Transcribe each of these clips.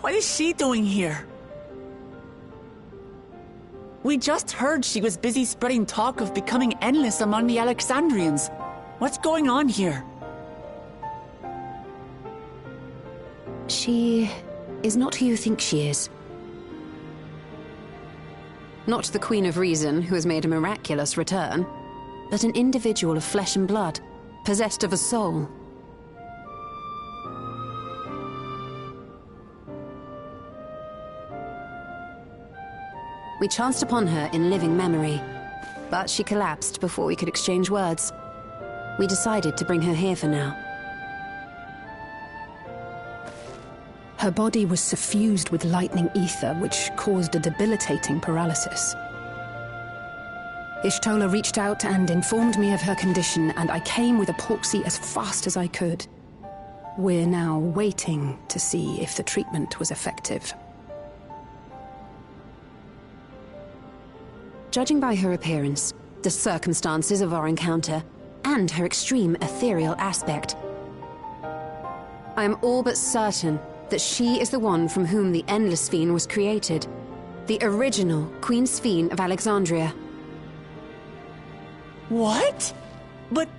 What is she doing here? We just heard she was busy spreading talk of becoming endless among the Alexandrians. What's going on here? She is not who you think she is. Not the Queen of Reason, who has made a miraculous return, but an individual of flesh and blood, possessed of a soul. We chanced upon her in living memory, but she collapsed before we could exchange words. We decided to bring her here for now. Her body was suffused with lightning ether, which caused a debilitating paralysis. Ishtola reached out and informed me of her condition, and I came with epoxy as fast as I could. We're now waiting to see if the treatment was effective. Judging by her appearance, the circumstances of our encounter, and her extreme ethereal aspect, I am all but certain that she is the one from whom the Endless Sphene was created. The original Queen Sphene of Alexandria. What? But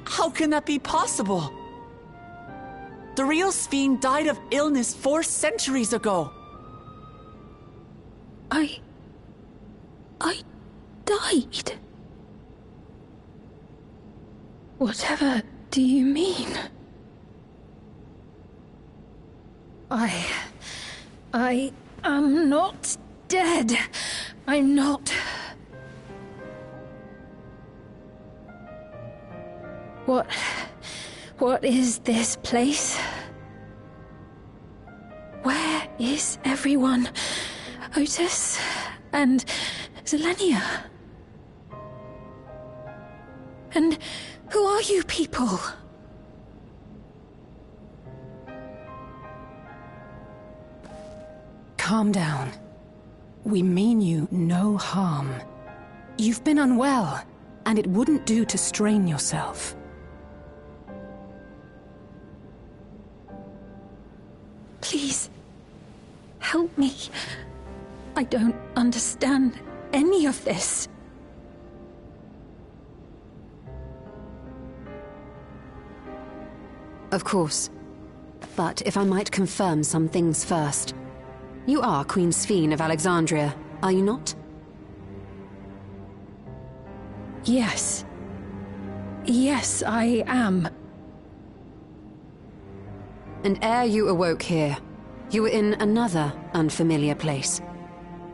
how can that be possible? The real Sphene died of illness 4 centuries ago. I died? Whatever do you mean? I am not dead. I'm not. What is this place? Where is everyone? Otis and Zelenia? And who are you people? Calm down. We mean you no harm. You've been unwell, and it wouldn't do to strain yourself. Please, help me. I don't understand any of this. Of course. But if I might confirm some things first. You are Queen Sphene of Alexandria, are you not? Yes. Yes, I am. And ere you awoke here, you were in another unfamiliar place.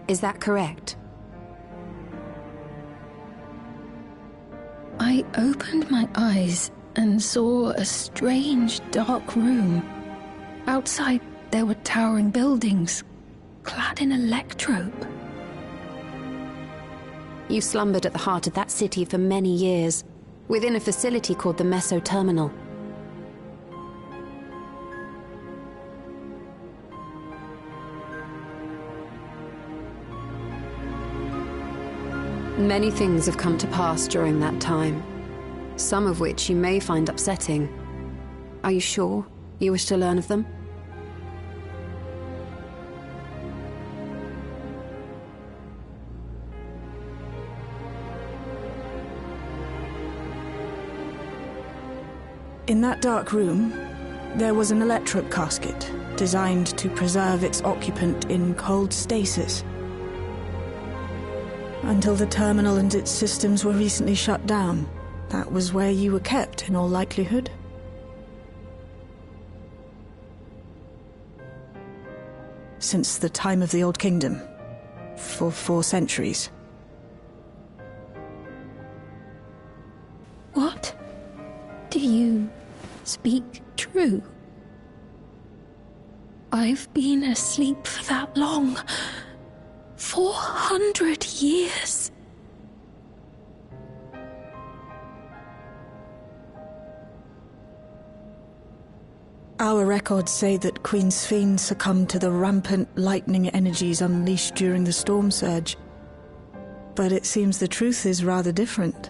Is that correct? I opened my eyes and saw a strange, dark room. Outside, there were towering buildings, clad in electrope. You slumbered at the heart of that city for many years, within a facility called the Meso Terminal. Many things have come to pass during that time, some of which you may find upsetting. Are you sure you wish to learn of them? In that dark room, there was an electric casket designed to preserve its occupant in cold stasis. Until the terminal and its systems were recently shut down, that was where you were kept in all likelihood. Since the time of the Old Kingdom, for 4 centuries. What? Do you speak true? I've been asleep for that long. 400 years. Our records say that Queen Sphene succumbed to the rampant lightning energies unleashed during the storm surge. But it seems the truth is rather different.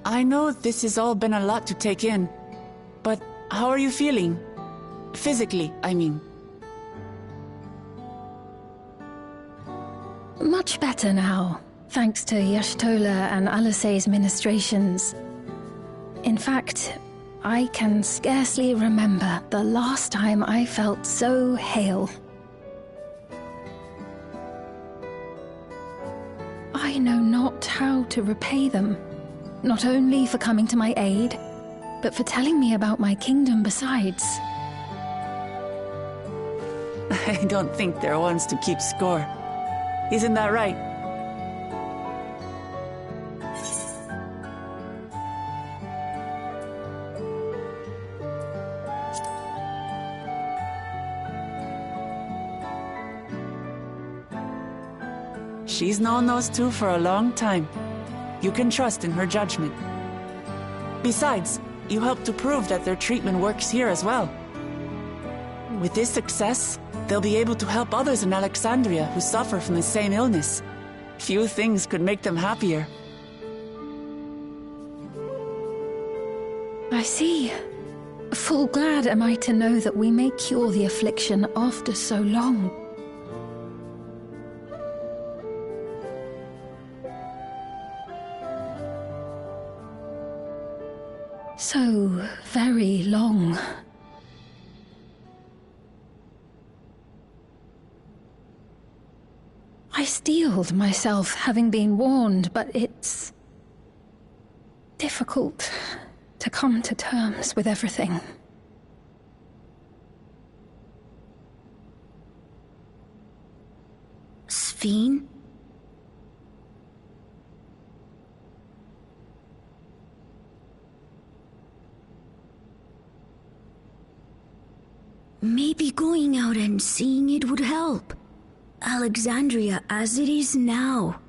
I know this has all been a lot to take in, but how are you feeling? Physically, I mean. Much better now, thanks to Y'shtola and Alisei's ministrations. In fact, I can scarcely remember the last time I felt so hale. I know not how to repay them, not only for coming to my aid, but for telling me about my kingdom besides. I don't think they're ones to keep score. Isn't that right? She's known those two for a long time. You can trust in her judgment. Besides, you helped to prove that their treatment works here as well. With this success, they'll be able to help others in Alexandria who suffer from the same illness. Few things could make them happier. I see. Full glad am I to know that we may cure the affliction after so long. So very long. I steeled myself, having been warned, but it's difficult to come to terms with everything. Sphene? Maybe going out and seeing it would help. Alexandria as it is now.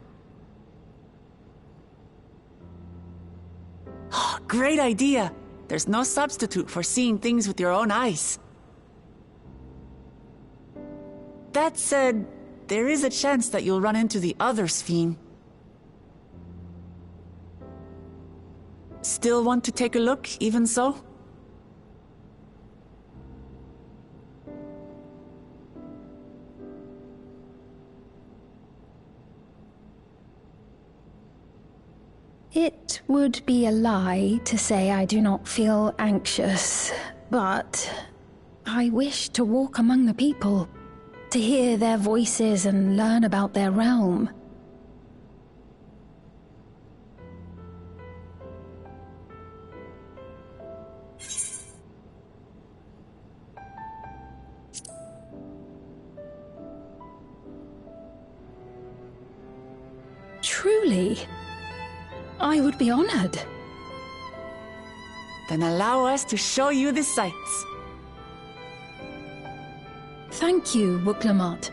Oh, great idea! There's no substitute for seeing things with your own eyes. That said, there is a chance that you'll run into the other Sphene. Still want to take a look, even so? It would be a lie to say I do not feel anxious, but I wish to walk among the people, to hear their voices and learn about their realm. Truly, I would be honored. Then allow us to show you the sights. Thank you, Wuklamot.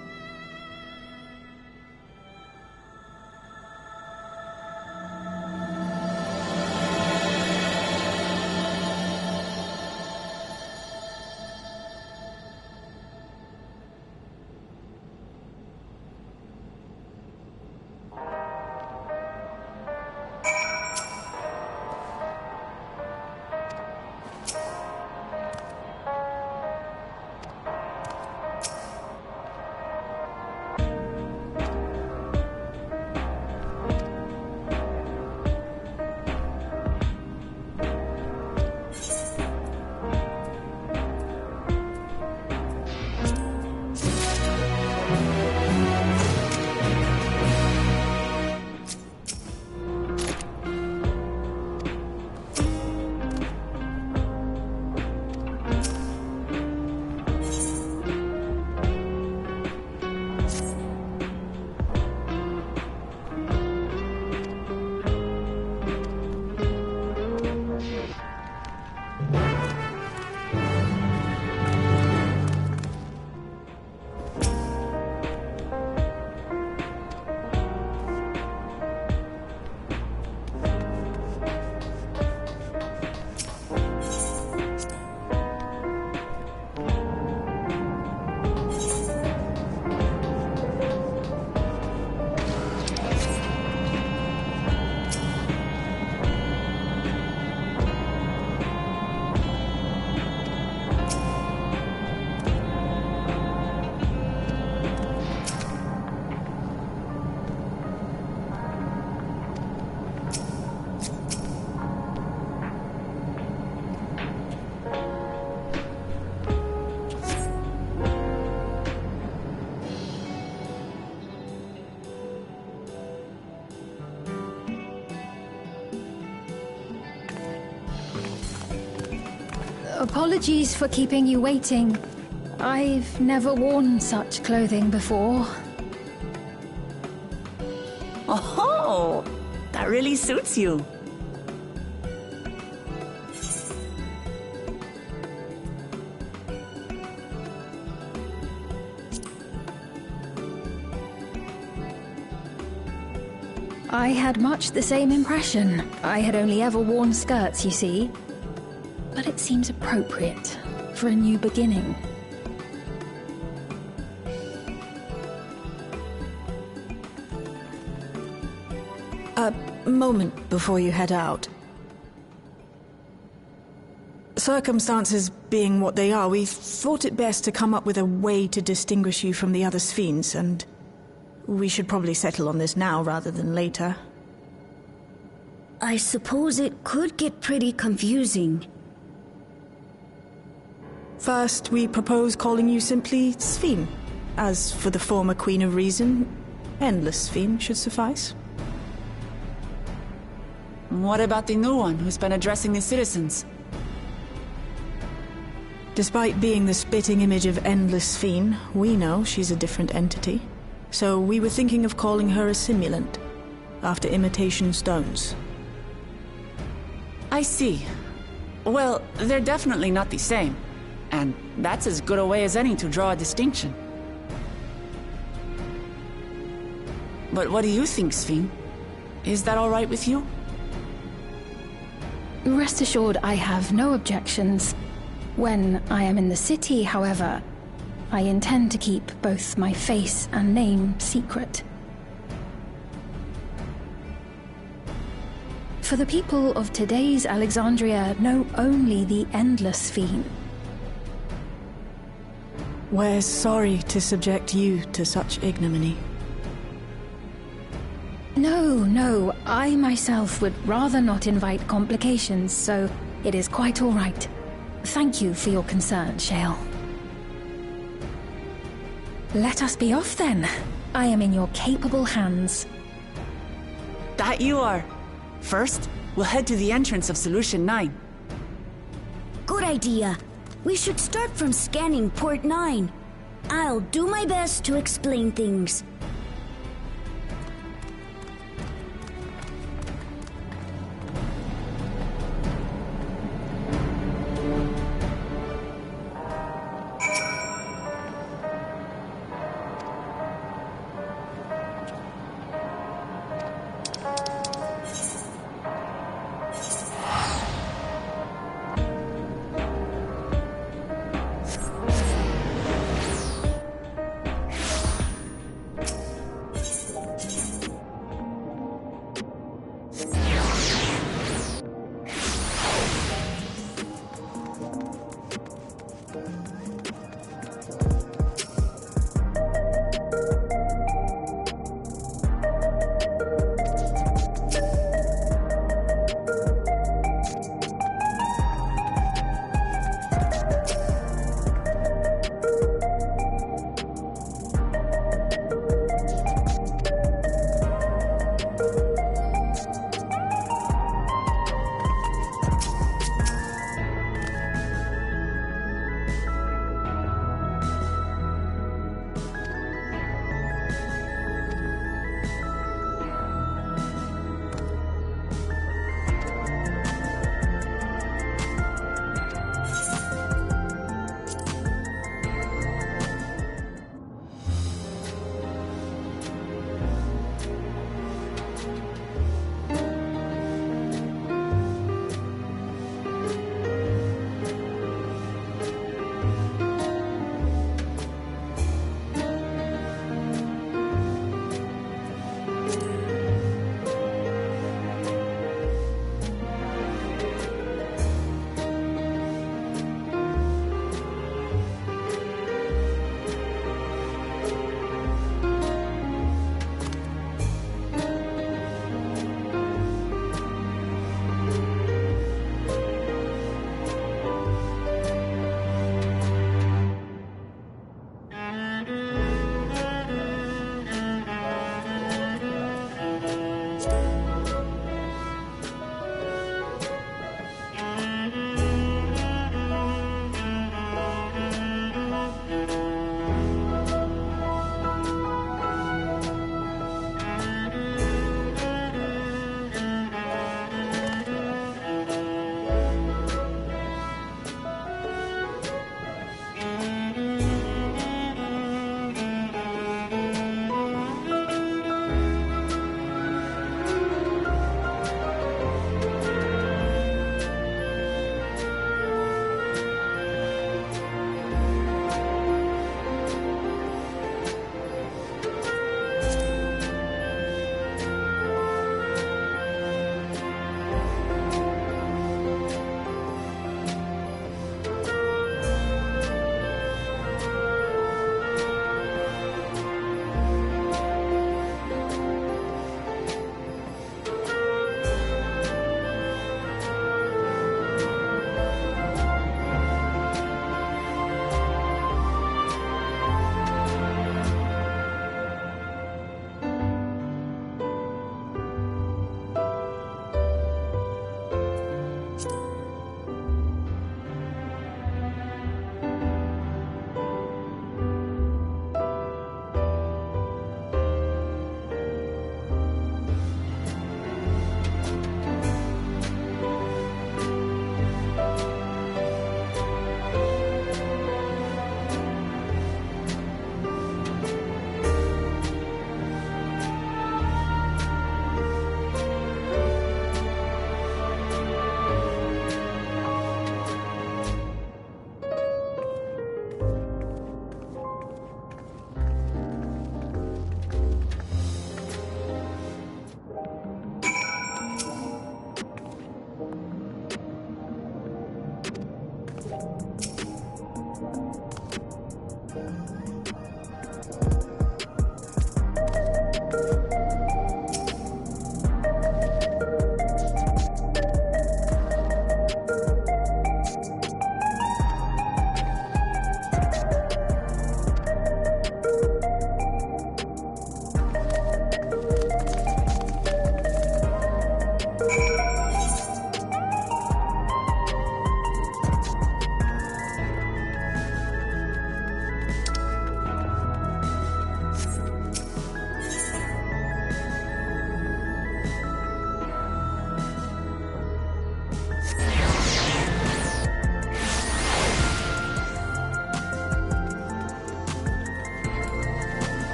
Apologies for keeping you waiting. I've never worn such clothing before. Oh, that really suits you. I had much the same impression. I had only ever worn skirts, you see. But it seems appropriate for a new beginning. A moment before you head out. Circumstances being what they are, we thought it best to come up with a way to distinguish you from the other Sphenes, and we should probably settle on this now rather than later. I suppose it could get pretty confusing. First, we propose calling you simply Sphene. As for the former Queen of Reason, Endless Sphene should suffice. What about the new one who's been addressing the citizens? Despite being the spitting image of Endless Sphene, we know she's a different entity. So we were thinking of calling her a simulant, after imitation stones. I see. Well, they're definitely not the same. And that's as good a way as any to draw a distinction. But what do you think, Sphene? Is that all right with you? Rest assured, I have no objections. When I am in the city, however, I intend to keep both my face and name secret. For the people of today's Alexandria know only the Endless Sphene. We're sorry to subject you to such ignominy. No, I myself would rather not invite complications, so it is quite all right. Thank you for your concern, Shale. Let us be off then. I am in your capable hands. That you are. First, we'll head to the entrance of Solution 9. Good idea. We should start from scanning Port 9. I'll do my best to explain things.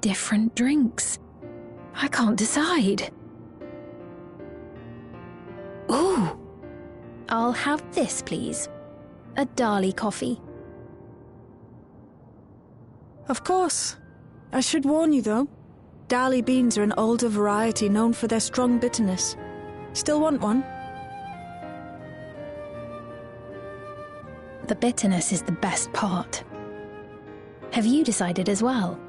different drinks. I can't decide. Ooh! I'll have this, please. A Dali coffee. Of course. I should warn you, though. Dali beans are an older variety known for their strong bitterness. Still want one? The bitterness is the best part. Have you decided as well?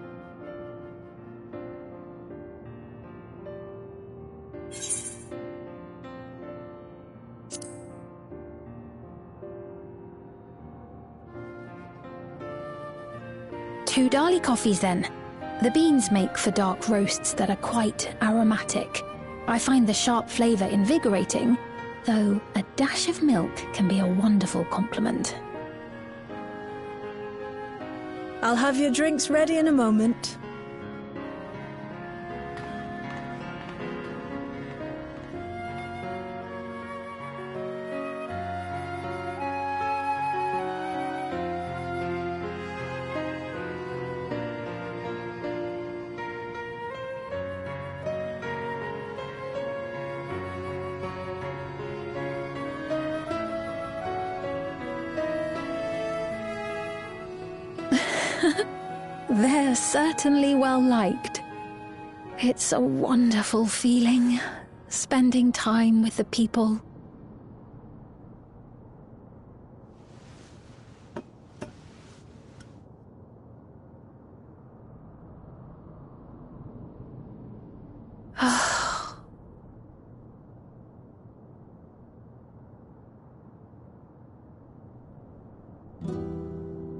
Two Dali coffees then. The beans make for dark roasts that are quite aromatic. I find the sharp flavour invigorating, though a dash of milk can be a wonderful complement. I'll have your drinks ready in a moment. They're certainly well liked. It's a wonderful feeling, spending time with the people.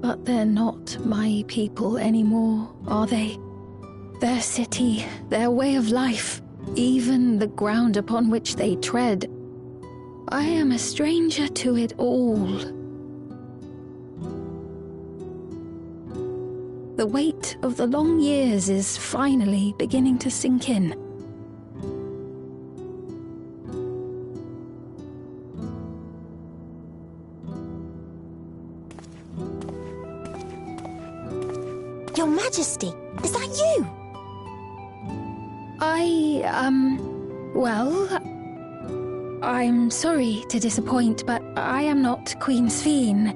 But they're not my people anymore, are they? Their city, their way of life, even the ground upon which they tread. I am a stranger to it all. The weight of the long years is finally beginning to sink in. Your Majesty, is that you? Well, I'm sorry to disappoint, but I am not Queen Sphene,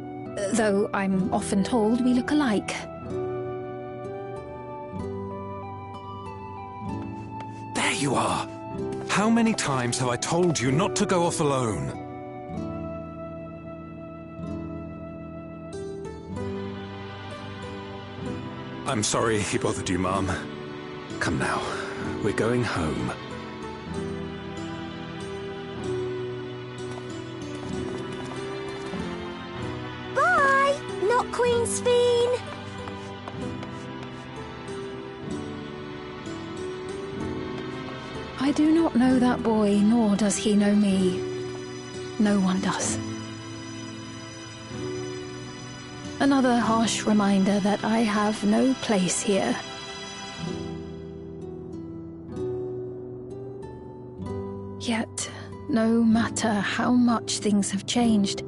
though I'm often told we look alike. There you are! How many times have I told you not to go off alone? I'm sorry he bothered you, Mom. Come now, we're going home. Bye! Not Queen Sphene! I do not know that boy, nor does he know me. No one does. Another harsh reminder that I have no place here. Yet, no matter how much things have changed,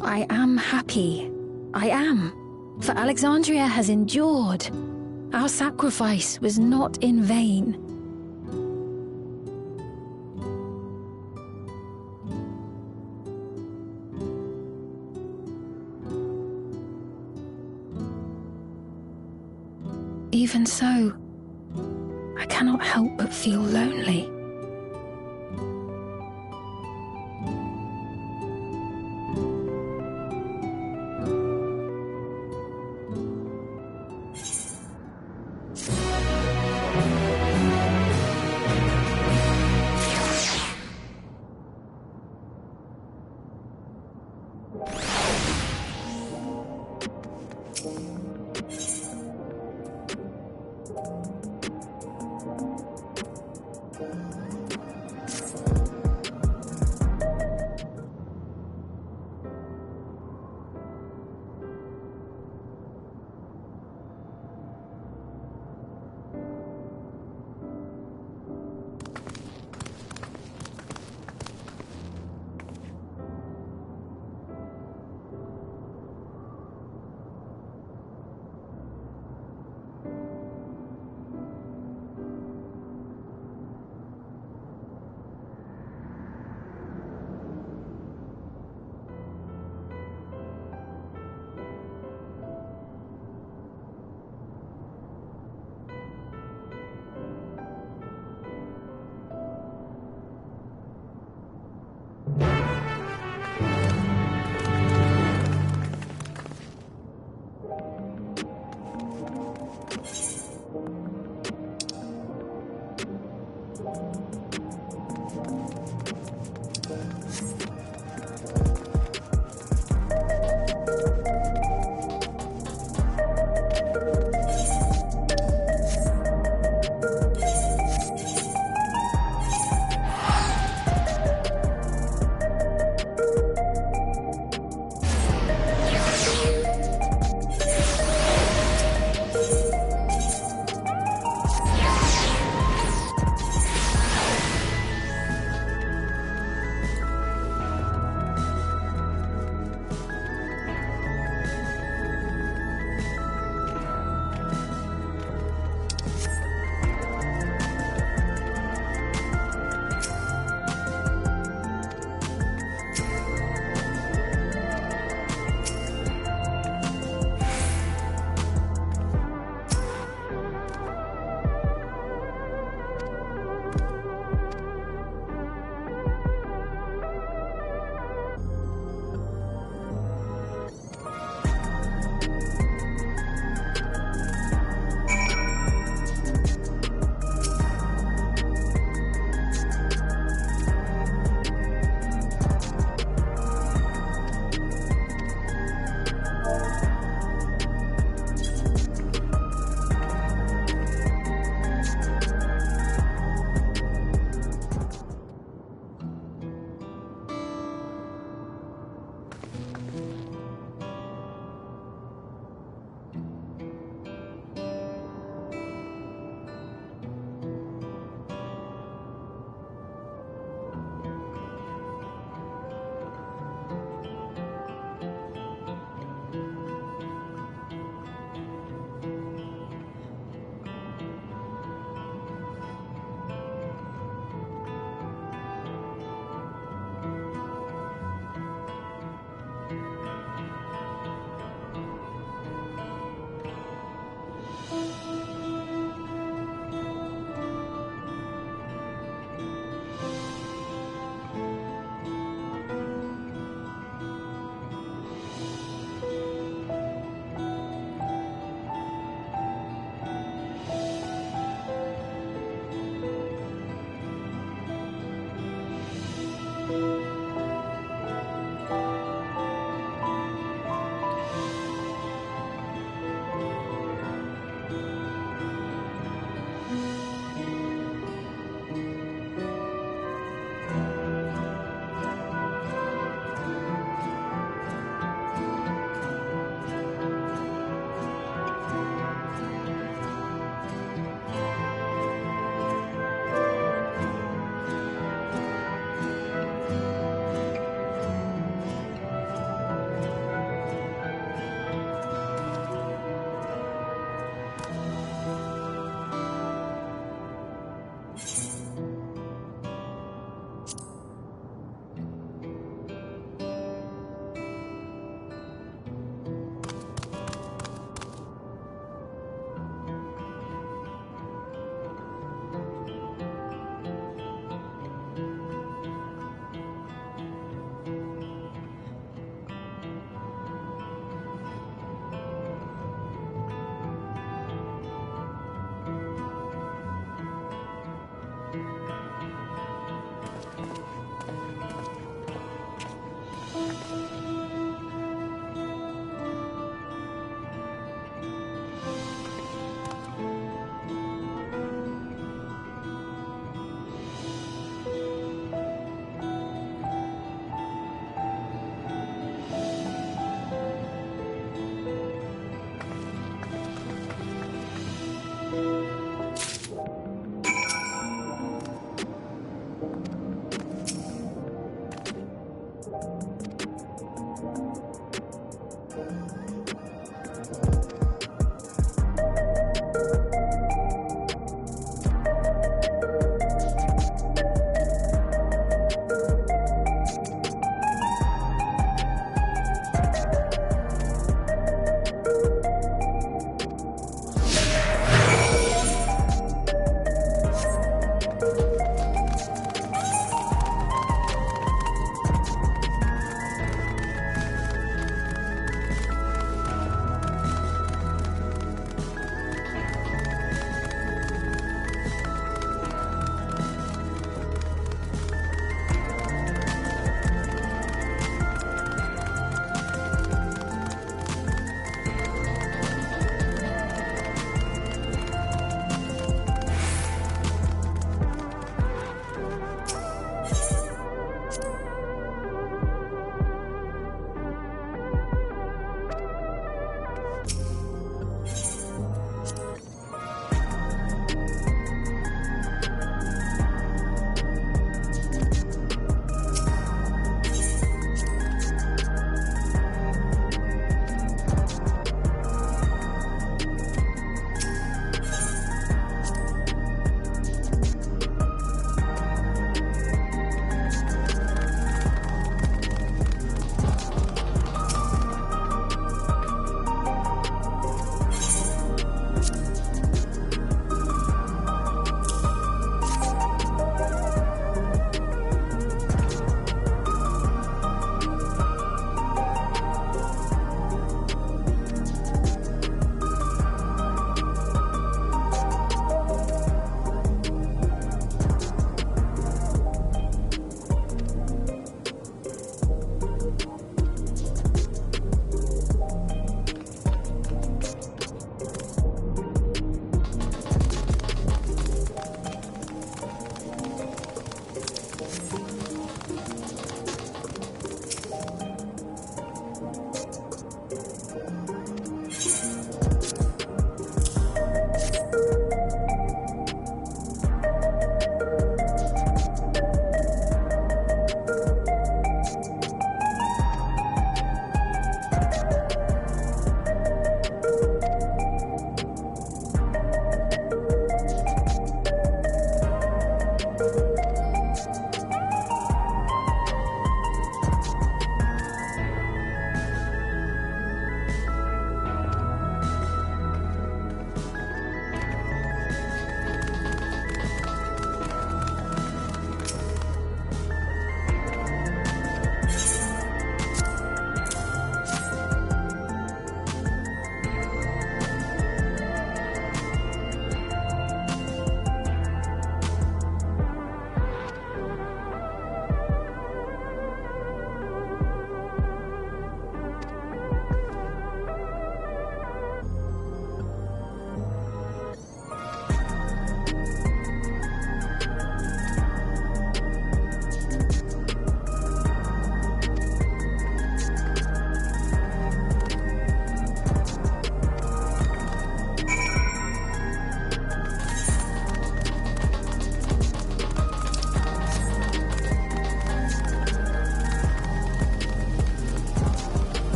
I am happy. I am. For Alexandria has endured. Our sacrifice was not in vain. Even so, I cannot help but feel lonely.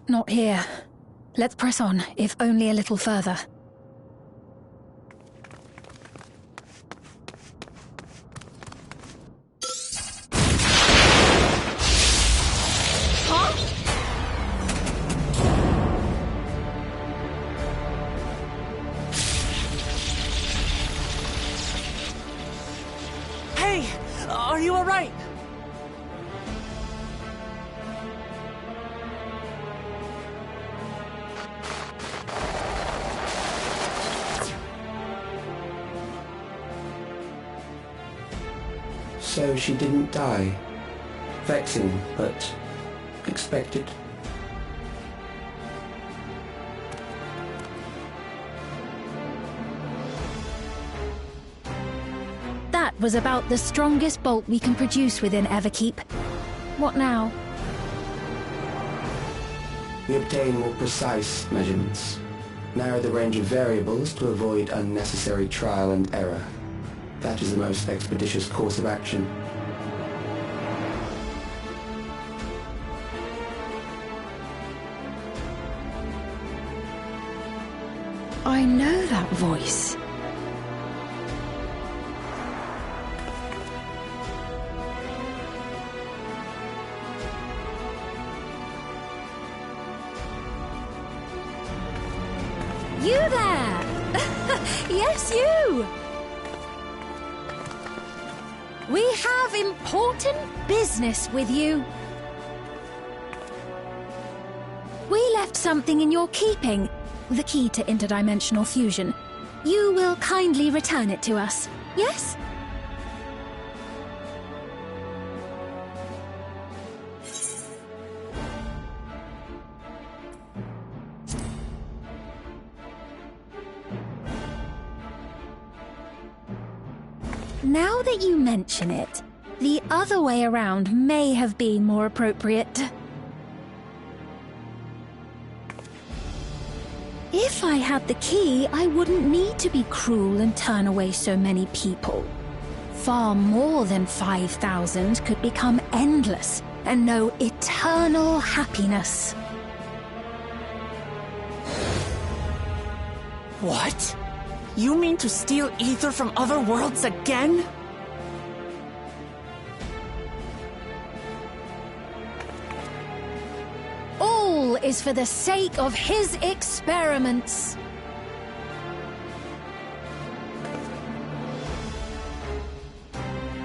Not here. Let's press on, if only a little further. Hey! Are you alright? So she didn't die. Vexing, but expected. That was about the strongest bolt we can produce within Everkeep. What now? We obtain more precise measurements. Narrow the range of variables to avoid unnecessary trial and error. That is the most expeditious course of action. I know that voice. You there! Yes, you! We have important business with you. We left something in your keeping, the key to interdimensional fusion. You will kindly return it to us, yes? Now that you mention it, the other way around may have been more appropriate. If I had the key, I wouldn't need to be cruel and turn away so many people. Far more than 5,000 could become endless and know eternal happiness. What? You mean to steal ether from other worlds again? All is for the sake of his experiments.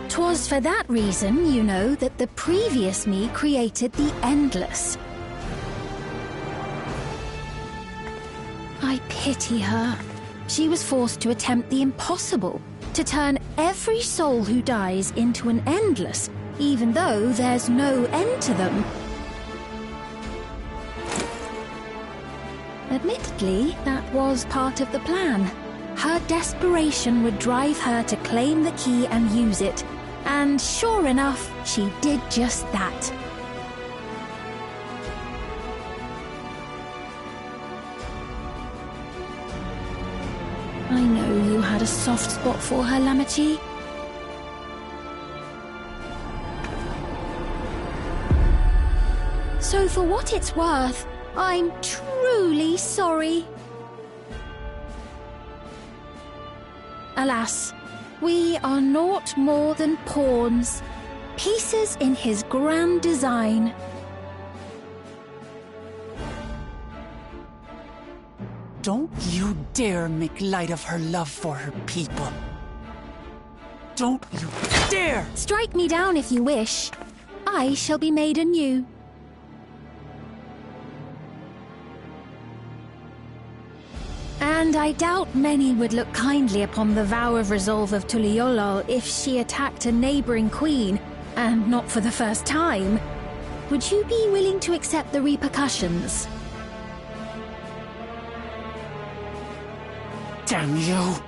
'Twas for that reason, you know, that the previous me created the Endless. I pity her. She was forced to attempt the impossible, to turn every soul who dies into an Endless, even though there's no end to them. Admittedly, that was part of the plan. Her desperation would drive her to claim the key and use it, and sure enough, she did just that. I know you had a soft spot for her, Lamachi. So for what it's worth, I'm truly sorry. Alas, we are naught more than pawns, pieces in his grand design. Don't you dare make light of her love for her people. Don't you dare! Strike me down if you wish. I shall be made anew. And I doubt many would look kindly upon the vow of resolve of Tuliolol if she attacked a neighboring queen, and not for the first time. Would you be willing to accept the repercussions? Damn you!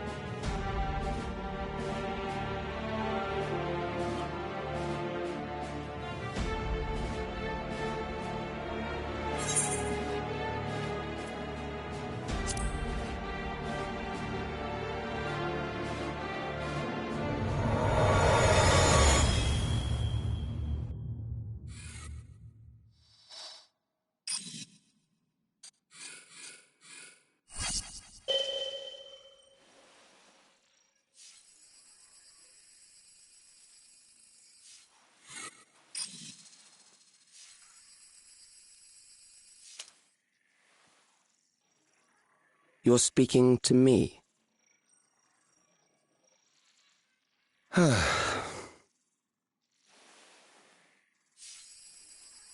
You're speaking to me.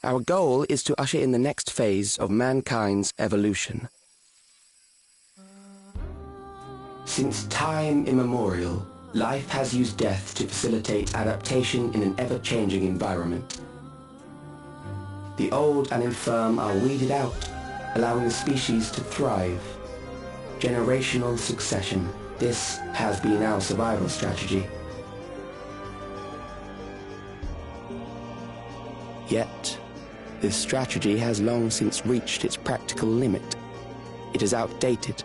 Our goal is to usher in the next phase of mankind's evolution. Since time immemorial, life has used death to facilitate adaptation in an ever-changing environment. The old and infirm are weeded out, allowing the species to thrive. Generational succession. This has been our survival strategy. Yet, this strategy has long since reached its practical limit. It is outdated.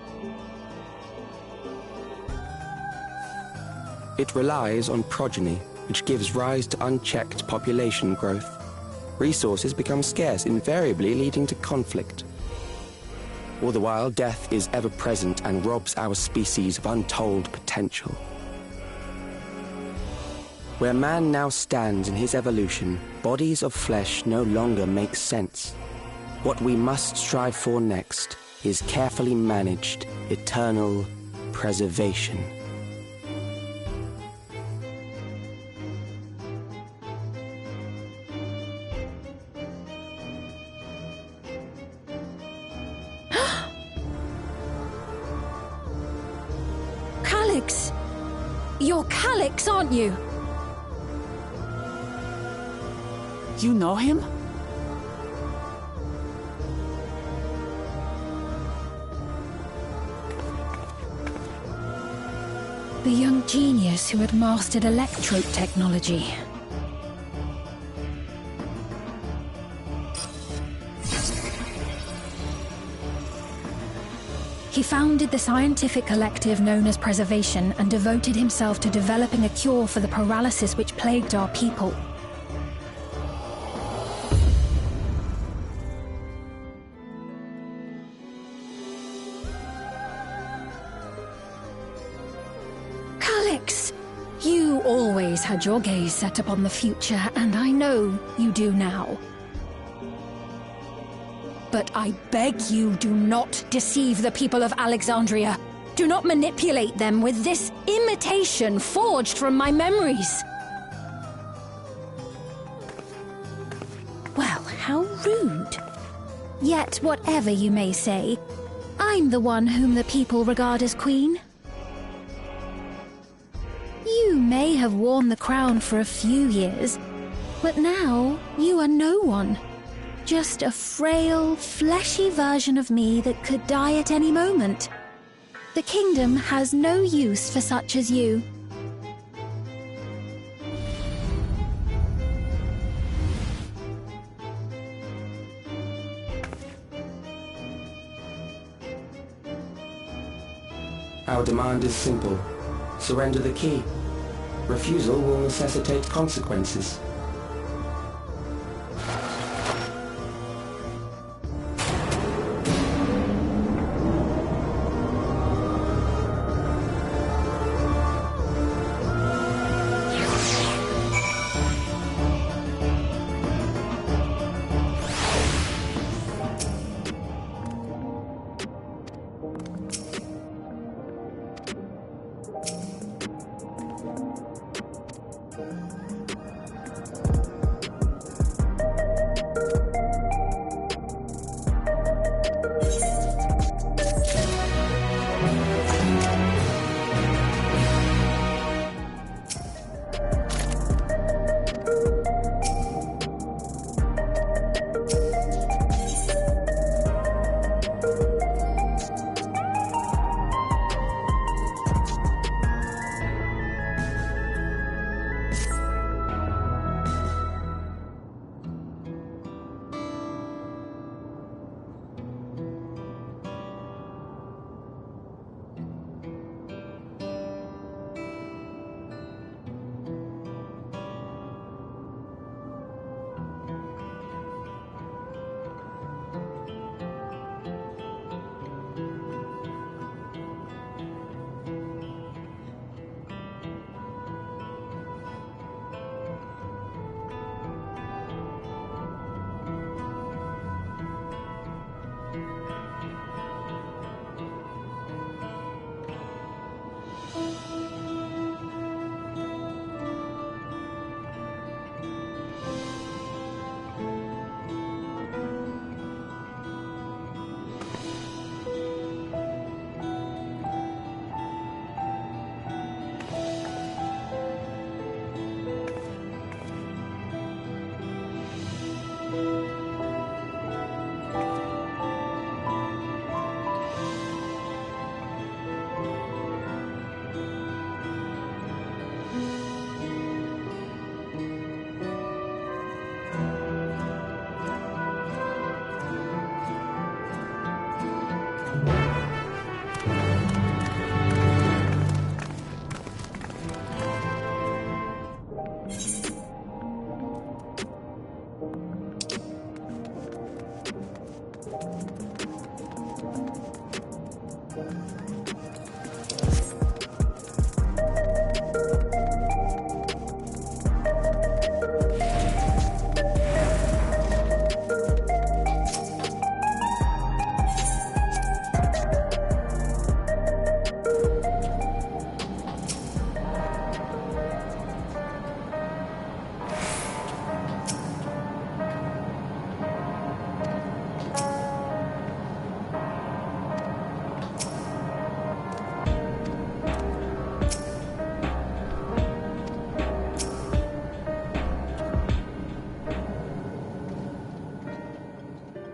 It relies on progeny, which gives rise to unchecked population growth. Resources become scarce, invariably leading to conflict. All the while, death is ever present and robs our species of untold potential. Where man now stands in his evolution, bodies of flesh no longer make sense. What we must strive for next is carefully managed, eternal preservation. You're Calyx, aren't you? You know him? The young genius who had mastered electrope technology. He founded the scientific collective known as Preservation and devoted himself to developing a cure for the paralysis which plagued our people. Alex, you always had your gaze set upon the future, and I know you do now. But I beg you, do not deceive the people of Alexandria. Do not manipulate them with this imitation forged from my memories. Well, how rude. Yet, whatever you may say, I'm the one whom the people regard as queen. You may have worn the crown for a few years, but now you are no one. Just a frail, fleshy version of me that could die at any moment. The kingdom has no use for such as you. Our demand is simple. Surrender the key. Refusal will necessitate consequences.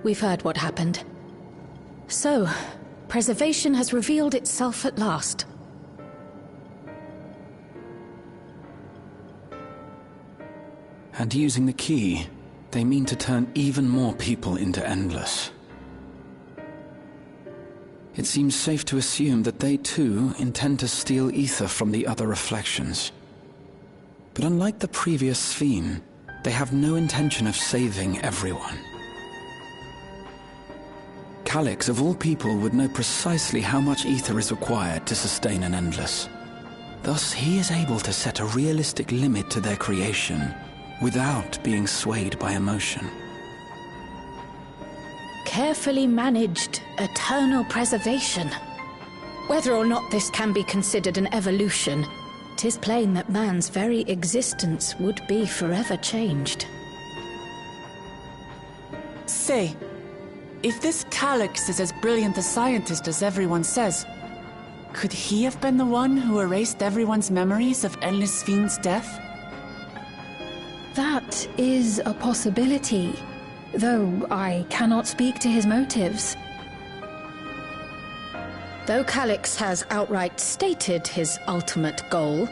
We've heard what happened. So, Preservation has revealed itself at last. And using the key, they mean to turn even more people into Endless. It seems safe to assume that they too intend to steal ether from the other reflections. But unlike the previous Sphene, they have no intention of saving everyone. Calyx, of all people, would know precisely how much ether is required to sustain an Endless. Thus, he is able to set a realistic limit to their creation without being swayed by emotion. Carefully managed, eternal preservation. Whether or not this can be considered an evolution, 'tis plain that man's very existence would be forever changed. Say, if this Calyx is as brilliant a scientist as everyone says, could he have been the one who erased everyone's memories of Endless Sphene's death? That is a possibility, though I cannot speak to his motives. Though Calyx has outright stated his ultimate goal,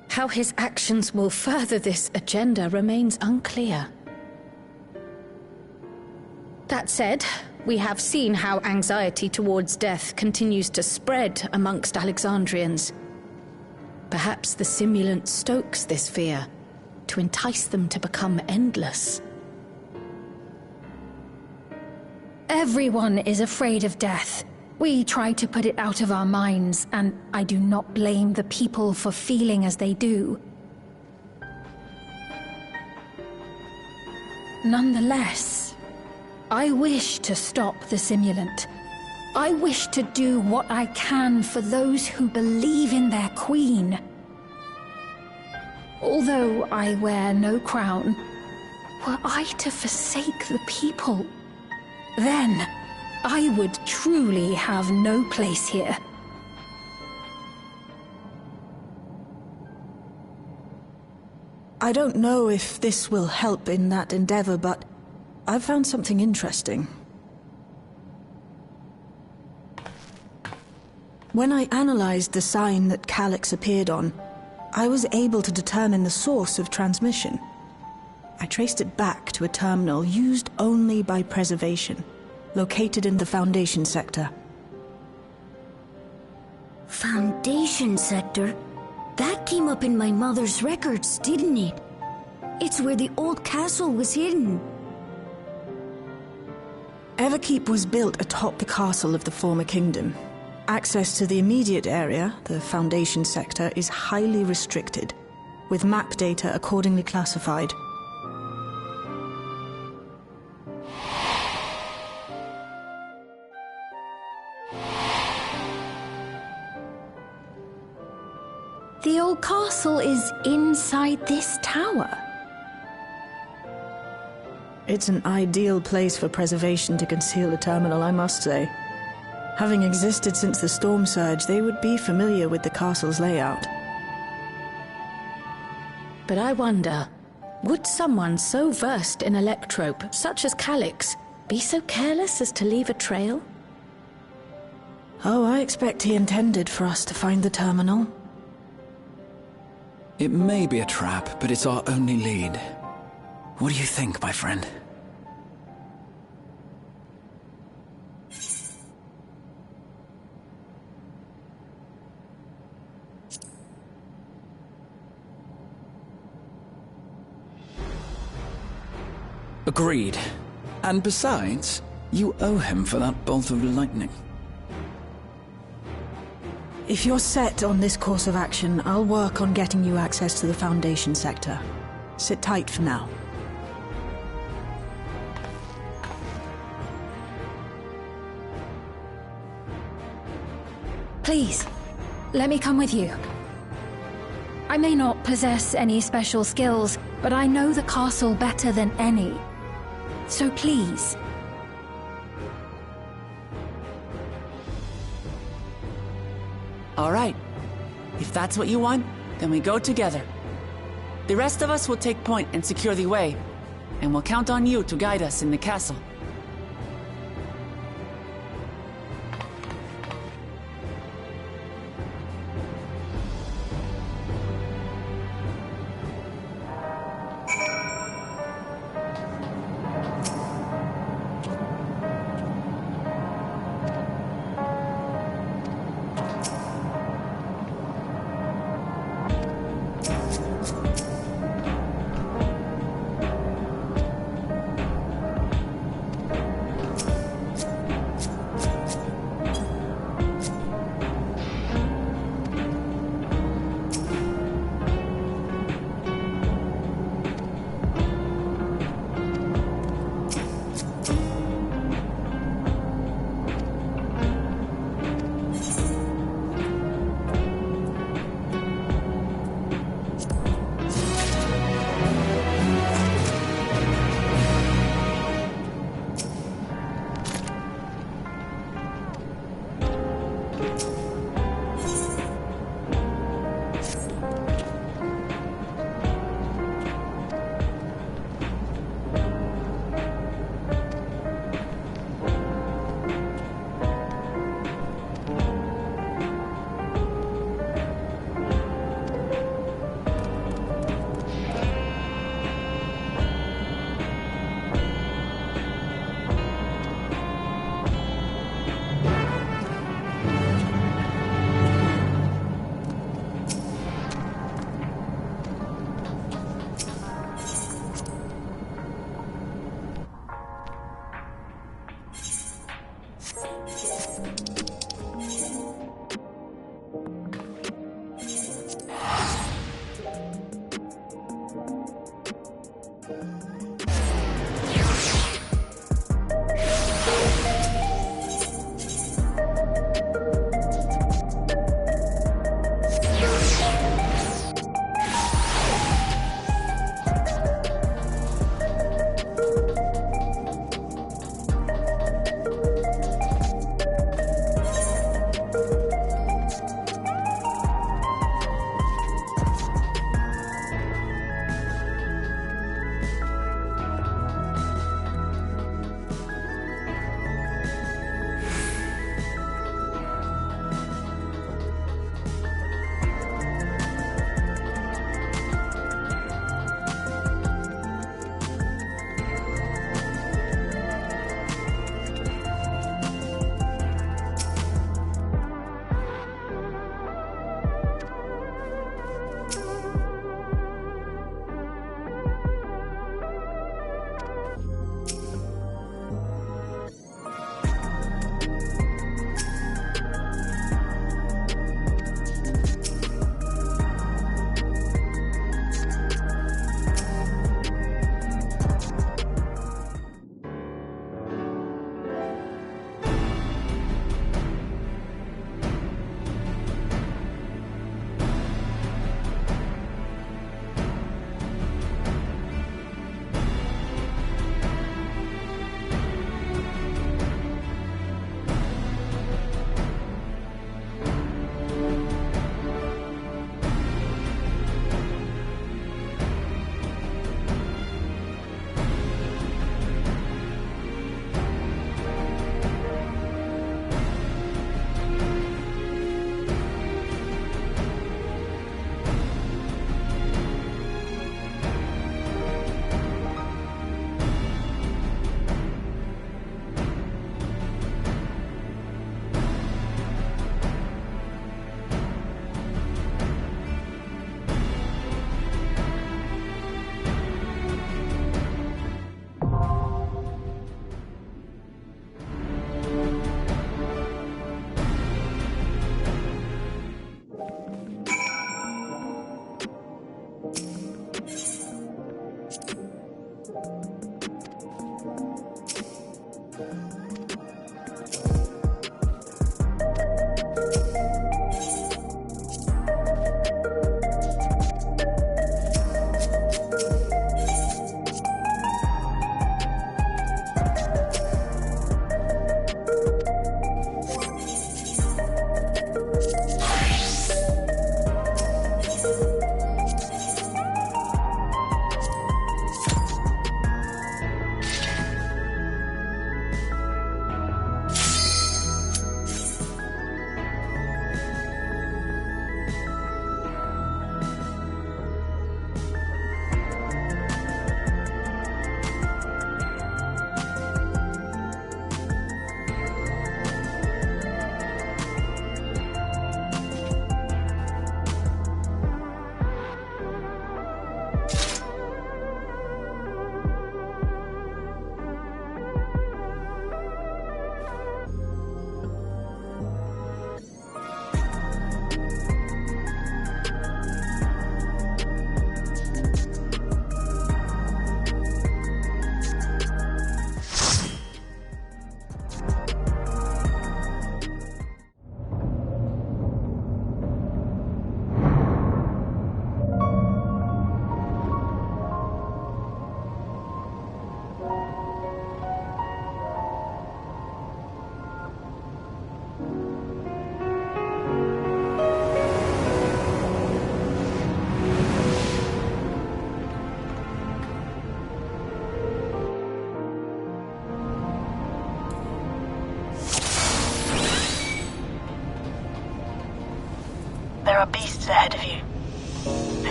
how his actions will further this agenda remains unclear. That said, we have seen how anxiety towards death continues to spread amongst Alexandrians. Perhaps the simulant stokes this fear, to entice them to become endless. Everyone is afraid of death. We try to put it out of our minds, and I do not blame the people for feeling as they do. Nonetheless, I wish to stop the simulant. I wish to do what I can for those who believe in their queen. Although I wear no crown, were I to forsake the people, then I would truly have no place here. I don't know if this will help in that endeavor, but I've found something interesting. When I analyzed the sign that Calyx appeared on, I was able to determine the source of transmission. I traced it back to a terminal used only by preservation, located in the Foundation sector. Foundation sector? That came up in my mother's records, didn't it? It's where the old castle was hidden. Underkeep was built atop the castle of the former kingdom. Access to the immediate area, the Foundation sector, is highly restricted, with map data accordingly classified. The old castle is inside this tower. It's an ideal place for preservation to conceal a terminal, I must say. Having existed since the storm surge, they would be familiar with the castle's layout. But I wonder, would someone so versed in electrope, such as Calyx, be so careless as to leave a trail? Oh, I expect he intended for us to find the terminal. It may be a trap, but it's our only lead. What do you think, my friend? Agreed. And besides, you owe him for that bolt of lightning. If you're set on this course of action, I'll work on getting you access to the Foundation sector. Sit tight for now. Please, let me come with you. I may not possess any special skills, but I know the castle better than any. So please. All right. If that's what you want, then we go together. The rest of us will take point and secure the way, and we'll count on you to guide us in the castle.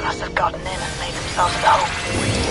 They must have gotten in and made themselves at home.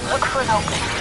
Look for an opening.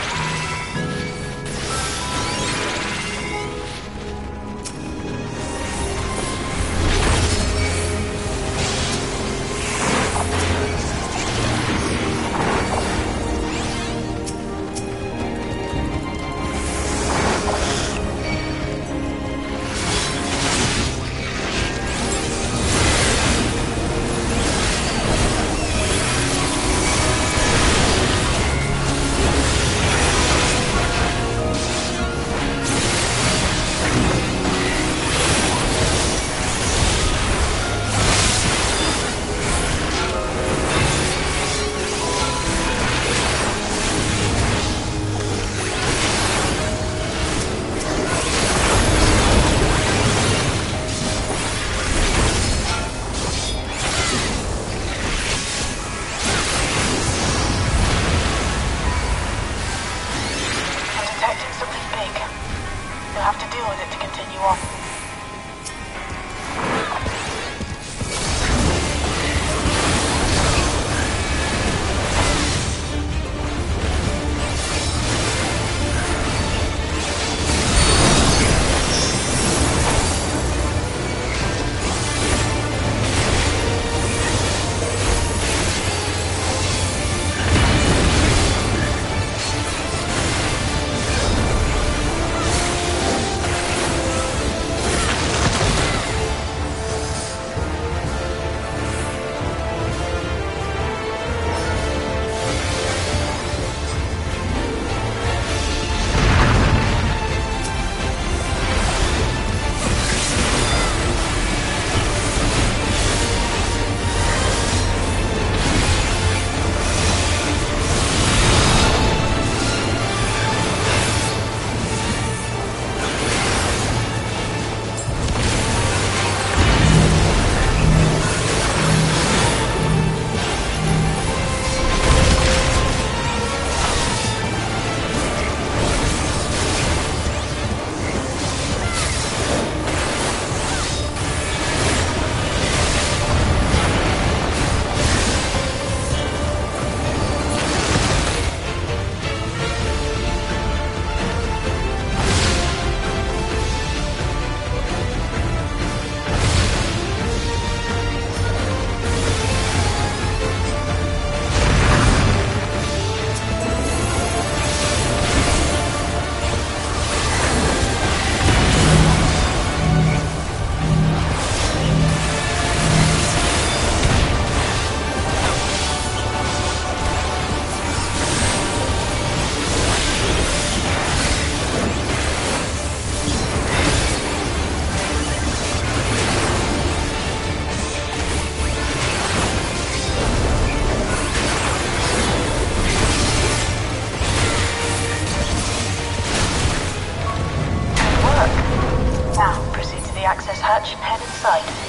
hatch and head inside.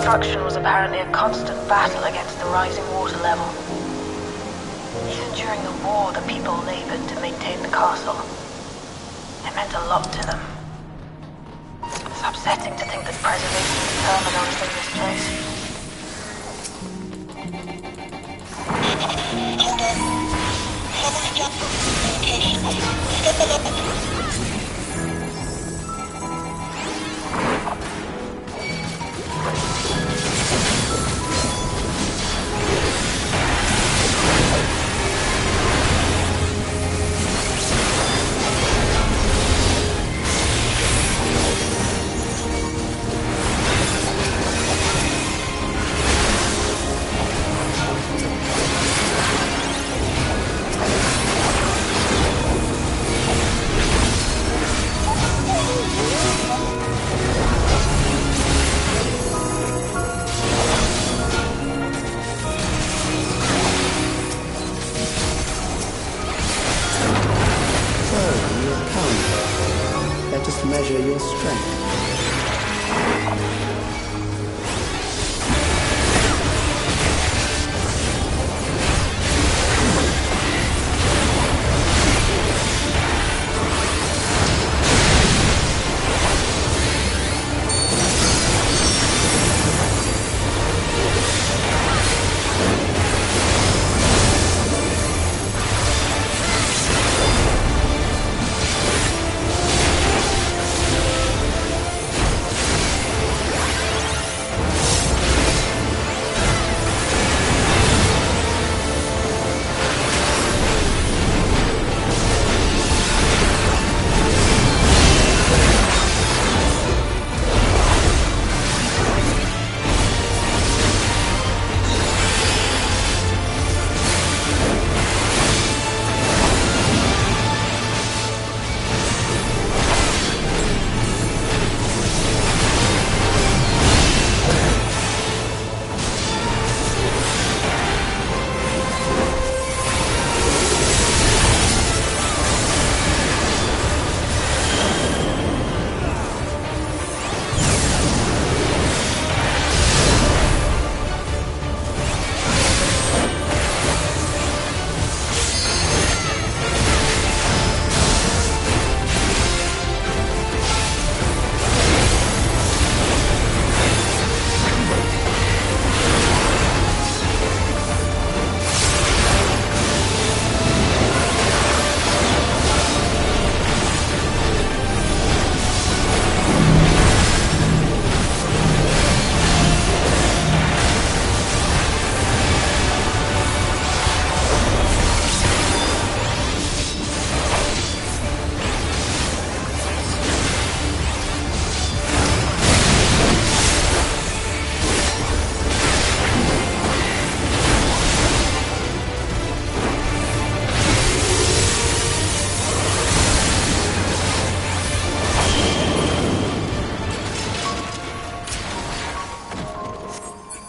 construction was apparently a constant battle against the rising water level. Even during the war, the people labored to maintain the castle. It meant a lot to them. It's upsetting to think that preservation of the terminal is in this place. Hold on. Someone's jumped from communications. Step along. Measure your strength.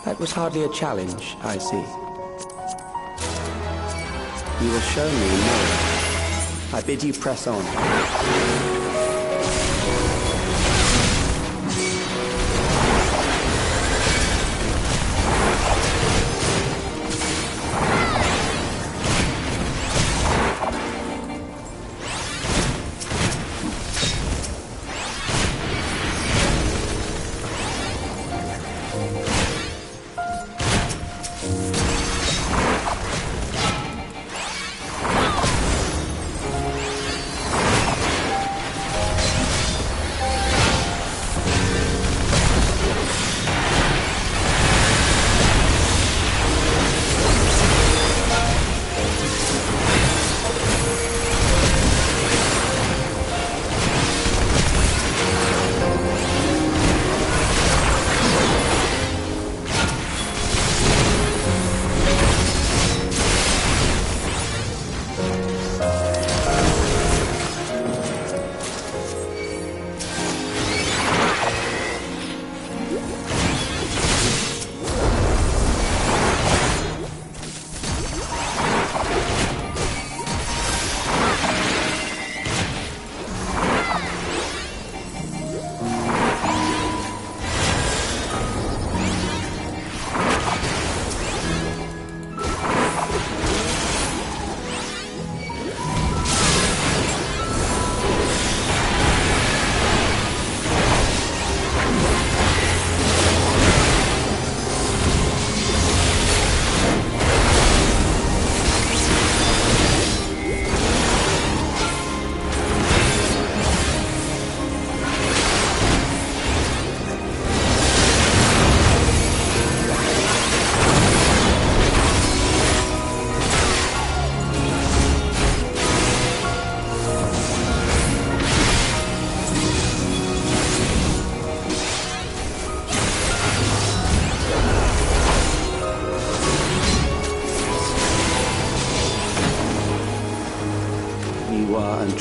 That was hardly a challenge, I see. You will show me more. I bid you press on.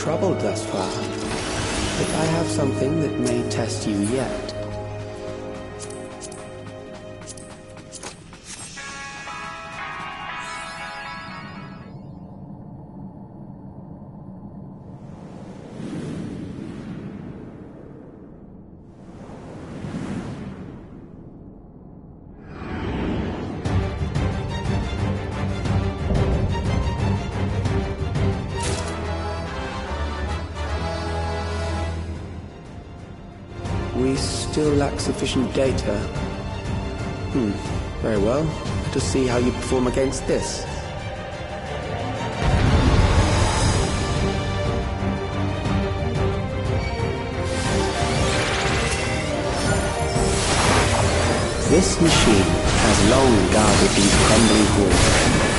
troubled thus far, but I have something that may test you yet. We still lack sufficient data. Very well. Let us see how you perform against this. This machine has long guarded these crumbling walls.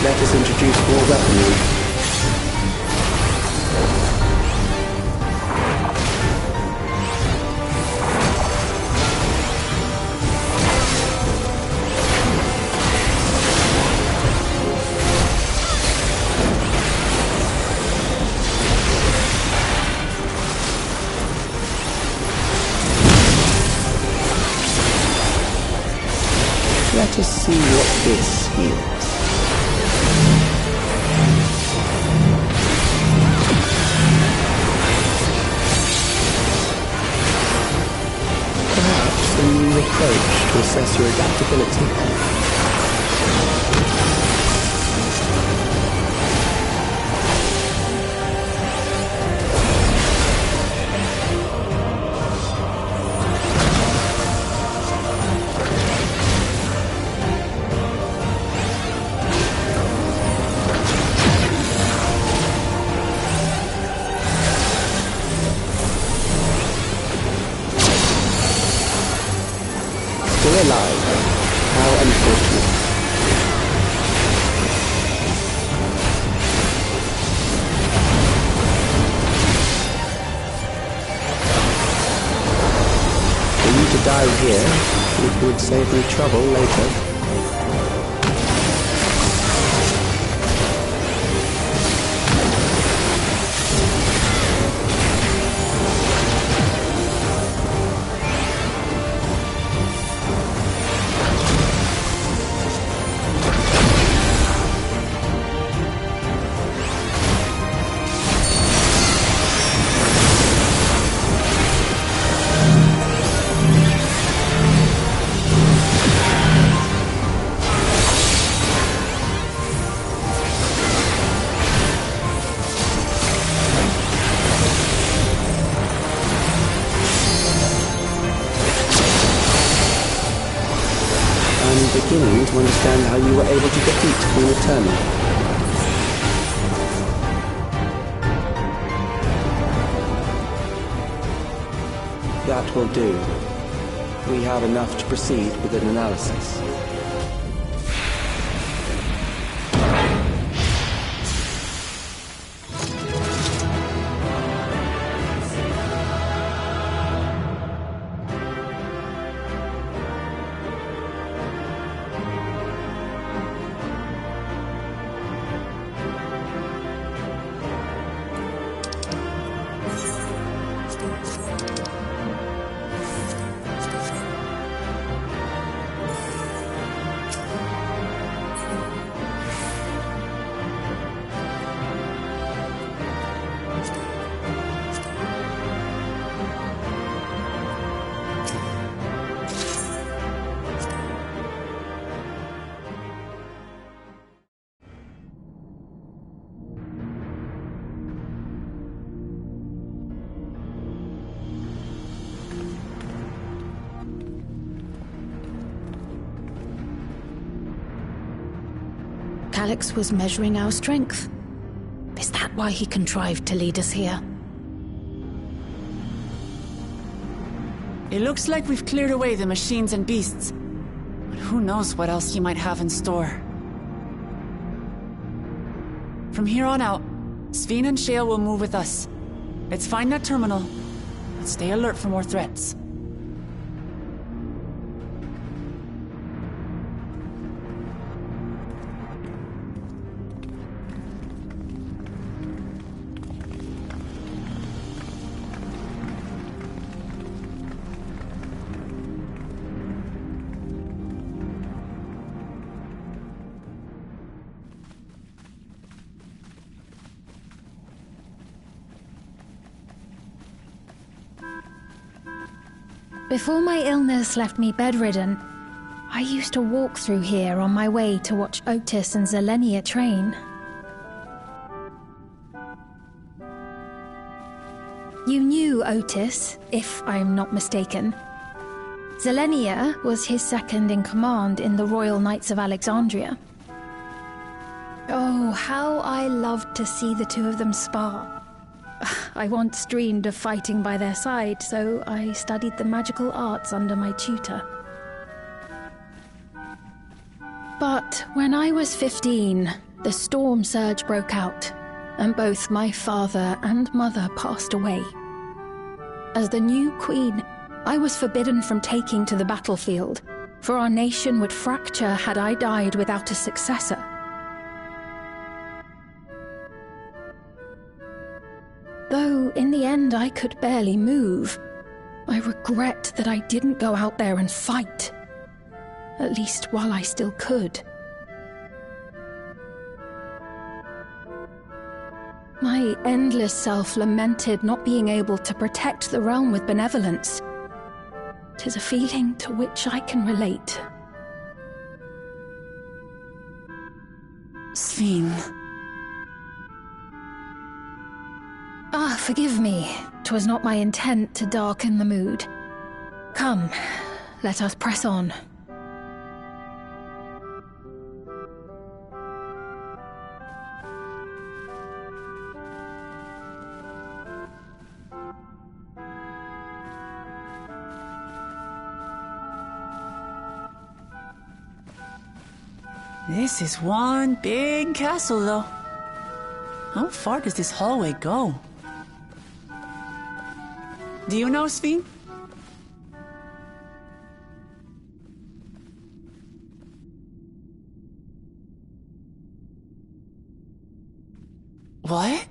Let us introduce more weaponry. Let us see what this yields. Perhaps a new approach to assess your adaptability. Still alive. How unfortunate. For you to die here, it would save me trouble later. Beginning to understand how you were able to defeat Queen Eternal. That will do. We have enough to proceed with an analysis. Calyx was measuring our strength. Is that why he contrived to lead us here? It looks like we've cleared away the machines and beasts. But who knows what else he might have in store. From here on out, Sphene and Shale will move with us. Let's find that terminal, but stay alert for more threats. Before my illness left me bedridden, I used to walk through here on my way to watch Otis and Zelenia train. You knew Otis, if I'm not mistaken. Zelenia was his second in command in the Royal Knights of Alexandria. Oh, how I loved to see the two of them spar. I once dreamed of fighting by their side, so I studied the magical arts under my tutor. But when I was 15, the storm surge broke out, and both my father and mother passed away. As the new queen, I was forbidden from taking to the battlefield, for our nation would fracture had I died without a successor. Though in the end I could barely move, I regret that I didn't go out there and fight. At least while I still could. My endless self lamented not being able to protect the realm with benevolence. 'Tis a feeling to which I can relate. Sphene. Ah, forgive me. 'Twas not my intent to darken the mood. Come, let us press on. This is one big castle, though. How far does this hallway go? Do you know, Sphene? What?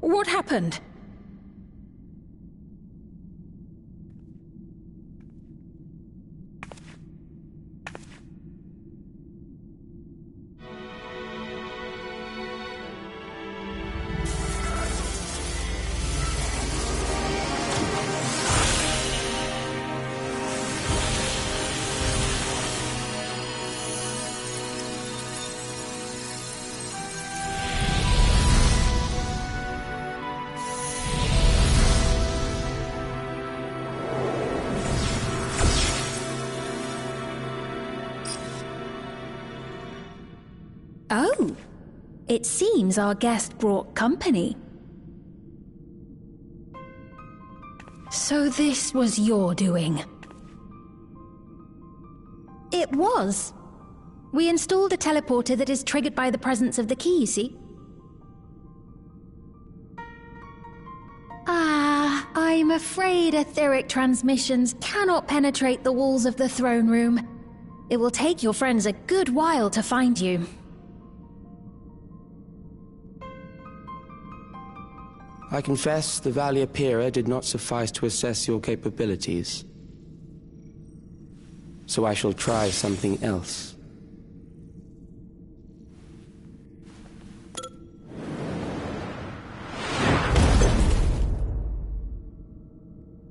What happened? Oh, it seems our guest brought company. So this was your doing? It was. We installed a teleporter that is triggered by the presence of the key, you see? I'm afraid etheric transmissions cannot penetrate the walls of the throne room. It will take your friends a good while to find you. I confess the Valia Pira did not suffice to assess your capabilities. So I shall try something else.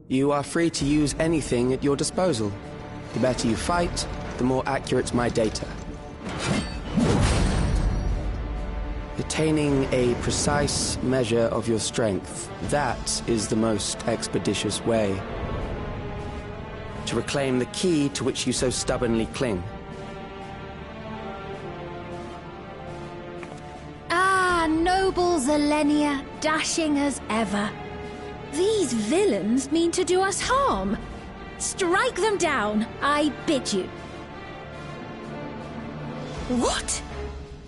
You are free to use anything at your disposal. The better you fight, the more accurate my data. Attaining a precise measure of your strength, that is the most expeditious way to reclaim the key to which you so stubbornly cling. Ah, noble Zelenia, dashing as ever. These villains mean to do us harm. Strike them down, I bid you. What?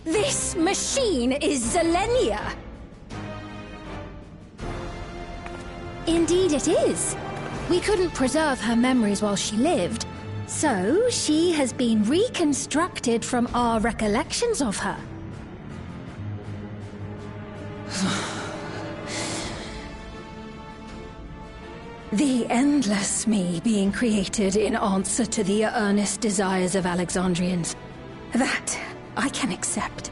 This machine is Zelenia! Indeed it is. We couldn't preserve her memories while she lived, so she has been reconstructed from our recollections of her. The endless me being created in answer to the earnest desires of Alexandrians. That I can accept.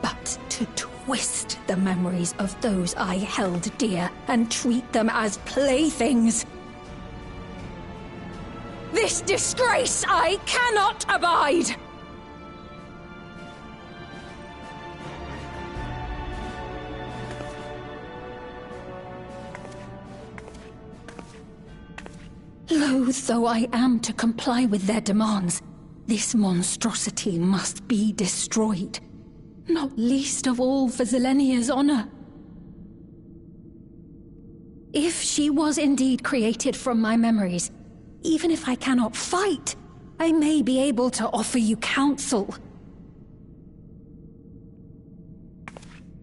But to twist the memories of those I held dear and treat them as playthings. This disgrace I cannot abide! Loath though I am to comply with their demands, this monstrosity must be destroyed. Not least of all for Zelenia's honor. If she was indeed created from my memories, even if I cannot fight, I may be able to offer you counsel.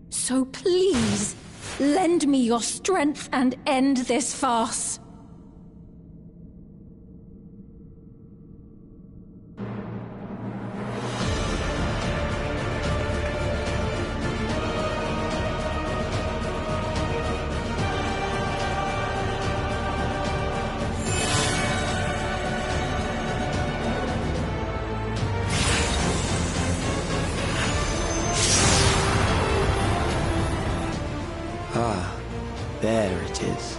So please, lend me your strength and end this farce. There it is.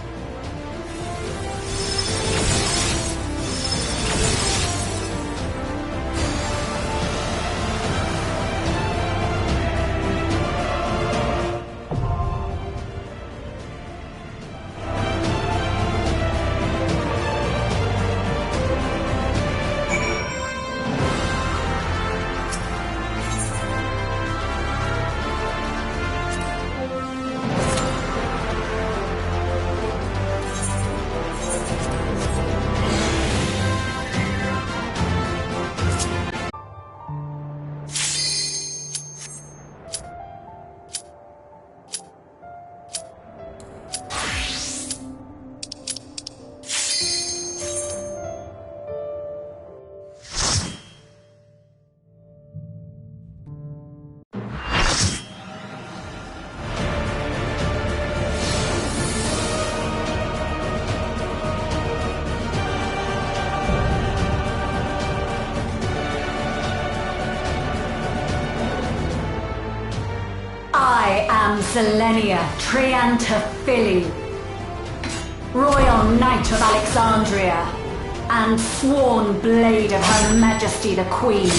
I am Zelenia Triantaphili, Royal Knight of Alexandria, and sworn blade of Her Majesty the Queen.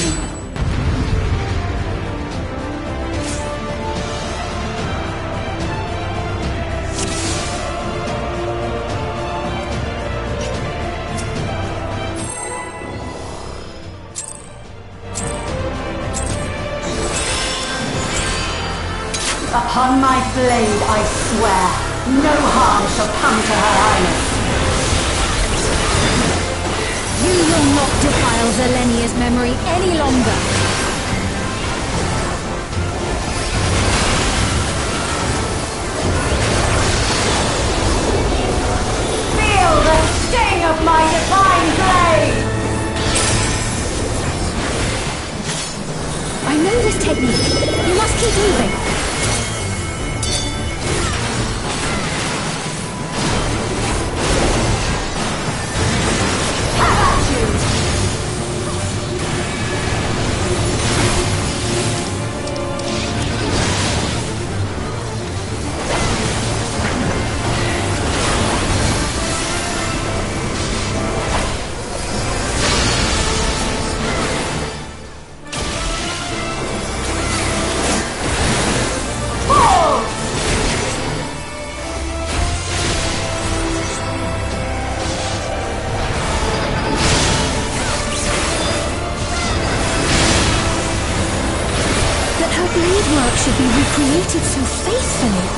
Upon my blade, I swear, no harm shall come to Her Highness. You will not defile Zelenia's memory any longer. Feel the sting of my divine blade! I know this technique. You must keep moving. blade work should be recreated so faithfully.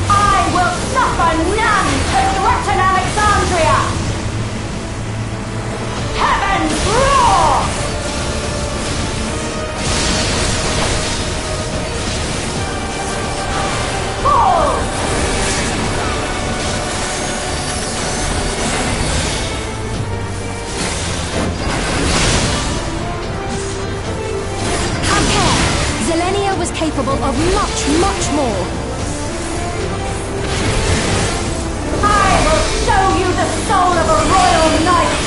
I will suffer none to threaten Alexandria! Heavens roar! Fall! Have care! Zelenia was capable of much, much more. I will show you the soul of a royal knight!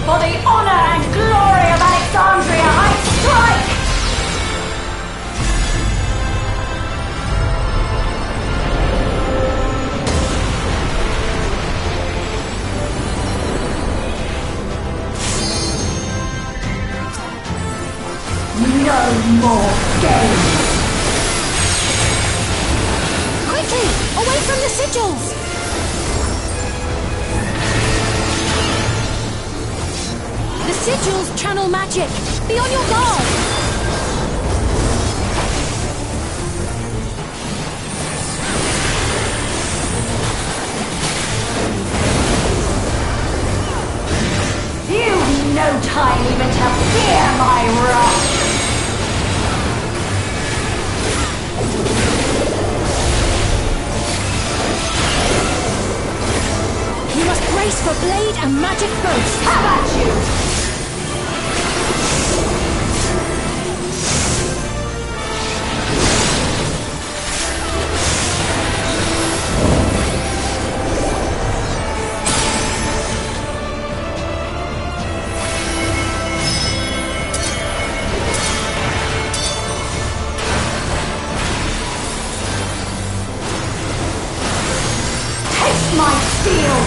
For the honor and glory of Alexandria, I strike! No more games! Quickly! Away from the sigils! The sigils channel magic! Be on your guard! You've no time even to fear my wrath! You must brace for blade and magic both! How about you? My steel!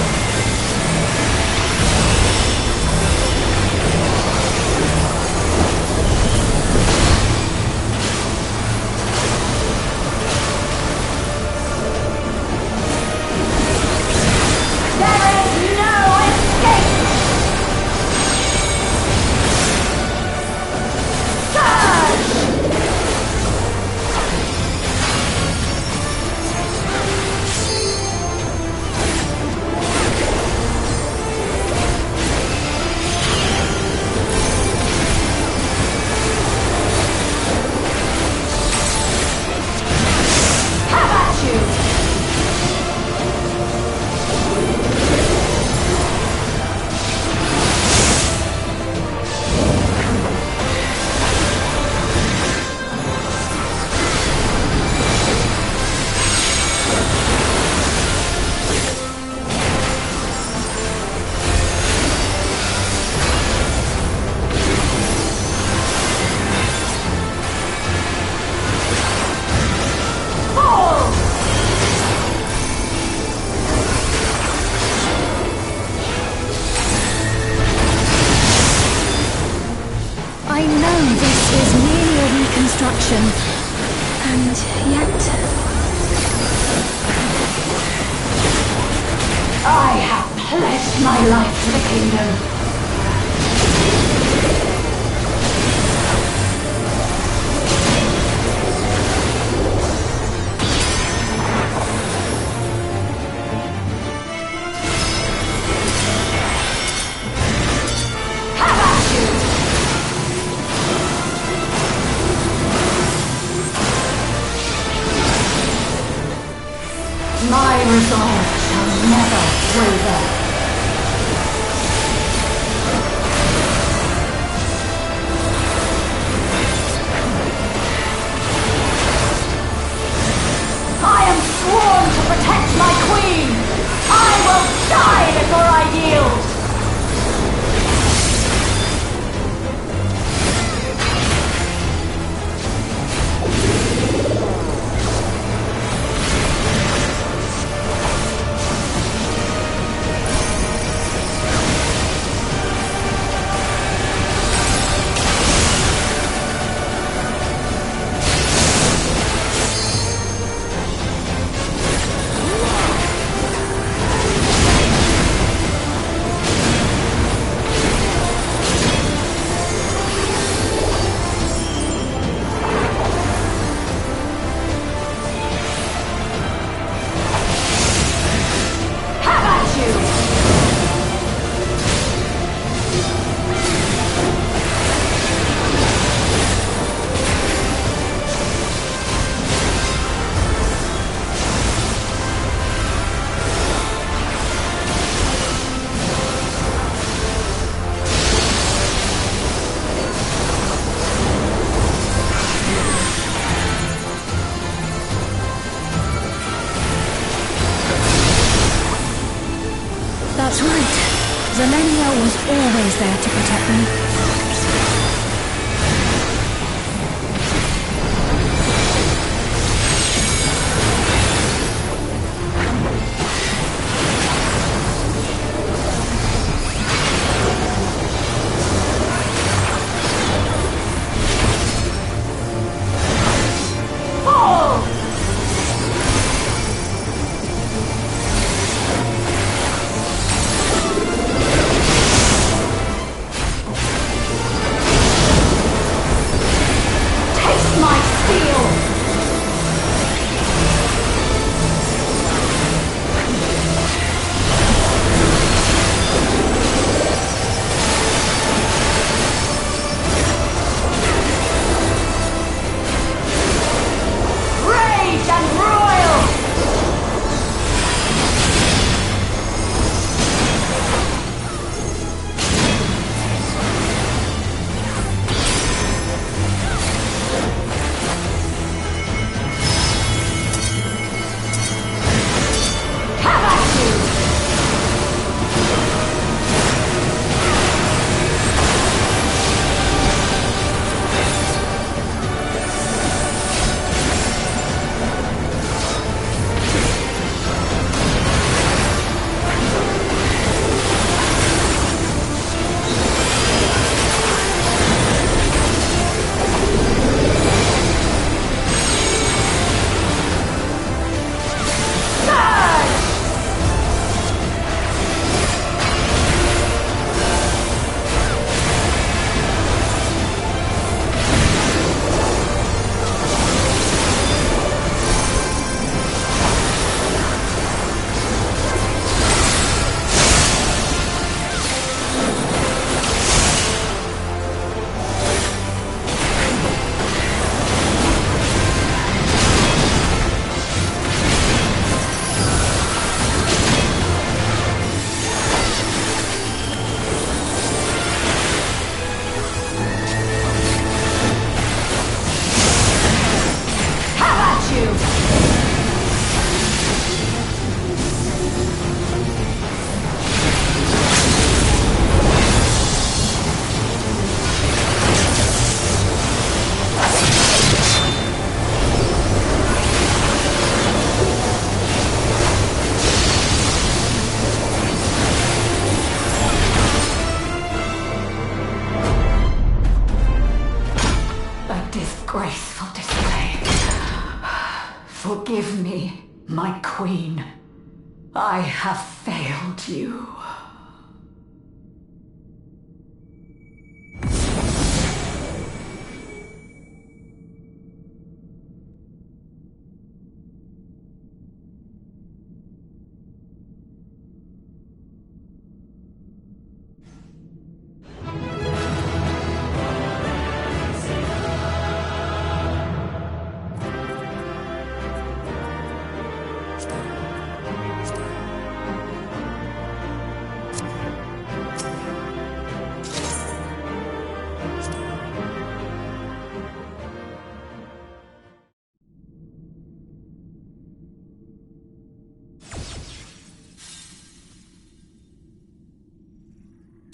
And yet... I have pledged my life to the kingdom. My resolve shall never waver. was always there to protect me. Disgraceful display. Forgive me, my queen. I have failed you.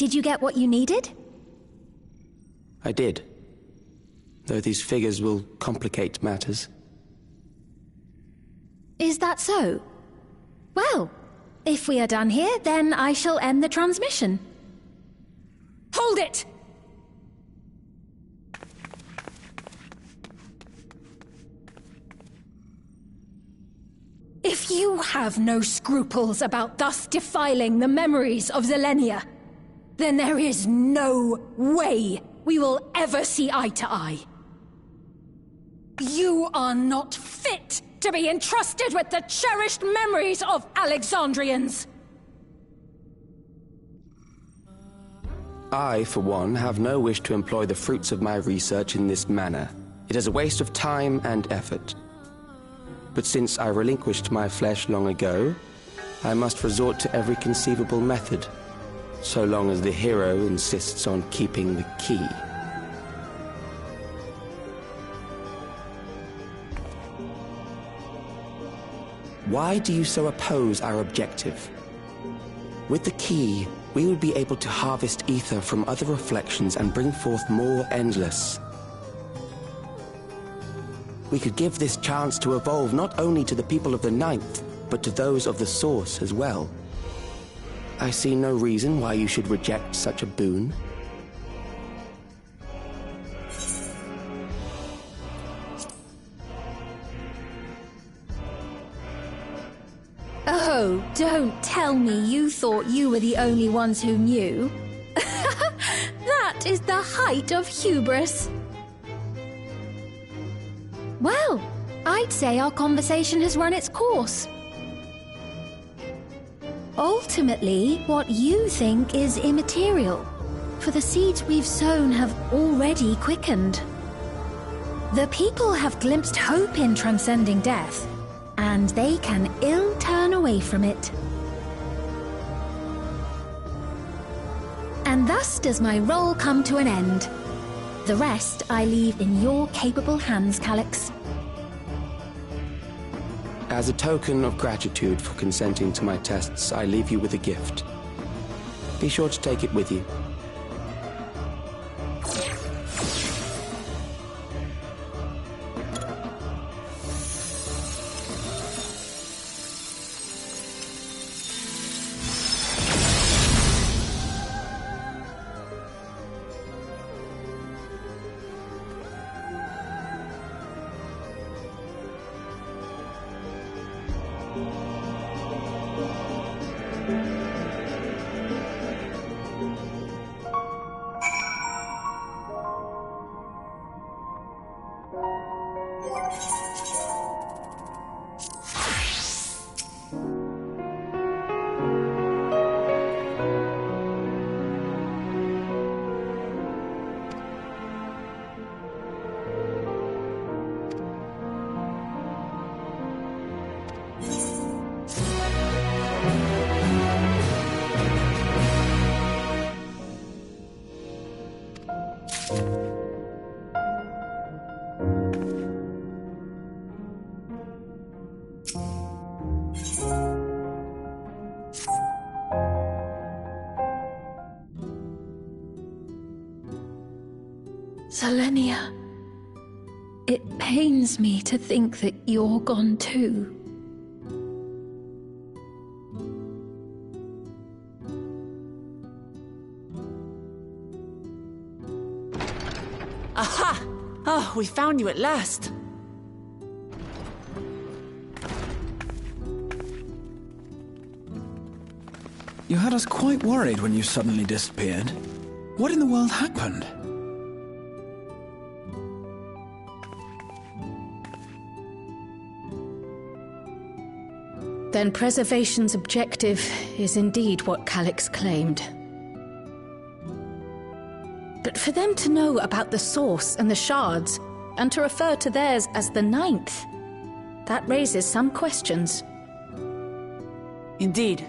Did you get what you needed? I did. Though these figures will complicate matters. Is that so? Well, if we are done here, then I shall end the transmission. Hold it! If you have no scruples about thus defiling the memories of Zelenia, then there is no way we will ever see eye to eye. You are not fit to be entrusted with the cherished memories of Alexandrians. I, for one, have no wish to employ the fruits of my research in this manner. It is a waste of time and effort. But since I relinquished my flesh long ago, I must resort to every conceivable method, so long as the hero insists on keeping the key. Why do you so oppose our objective? With the key, we would be able to harvest ether from other reflections and bring forth more endless. We could give this chance to evolve not only to the people of the Ninth, but to those of the Source as well. I see no reason why you should reject such a boon. Oh, don't tell me you thought you were the only ones who knew. That is the height of hubris. Well, I'd say our conversation has run its course. Ultimately, what you think is immaterial, for the seeds we've sown have already quickened. The people have glimpsed hope in transcending death, and they can ill turn away from it. And thus does my role come to an end. The rest I leave in your capable hands, Calyx. As a token of gratitude for consenting to my tests, I leave you with a gift. Be sure to take it with you. Selenia, it pains me to think that you're gone too. Aha! Oh, we found you at last. You had us quite worried when you suddenly disappeared. What in the world happened? Then preservation's objective is indeed what Calyx claimed. But for them to know about the Source and the Shards, and to refer to theirs as the Ninth, that raises some questions. Indeed.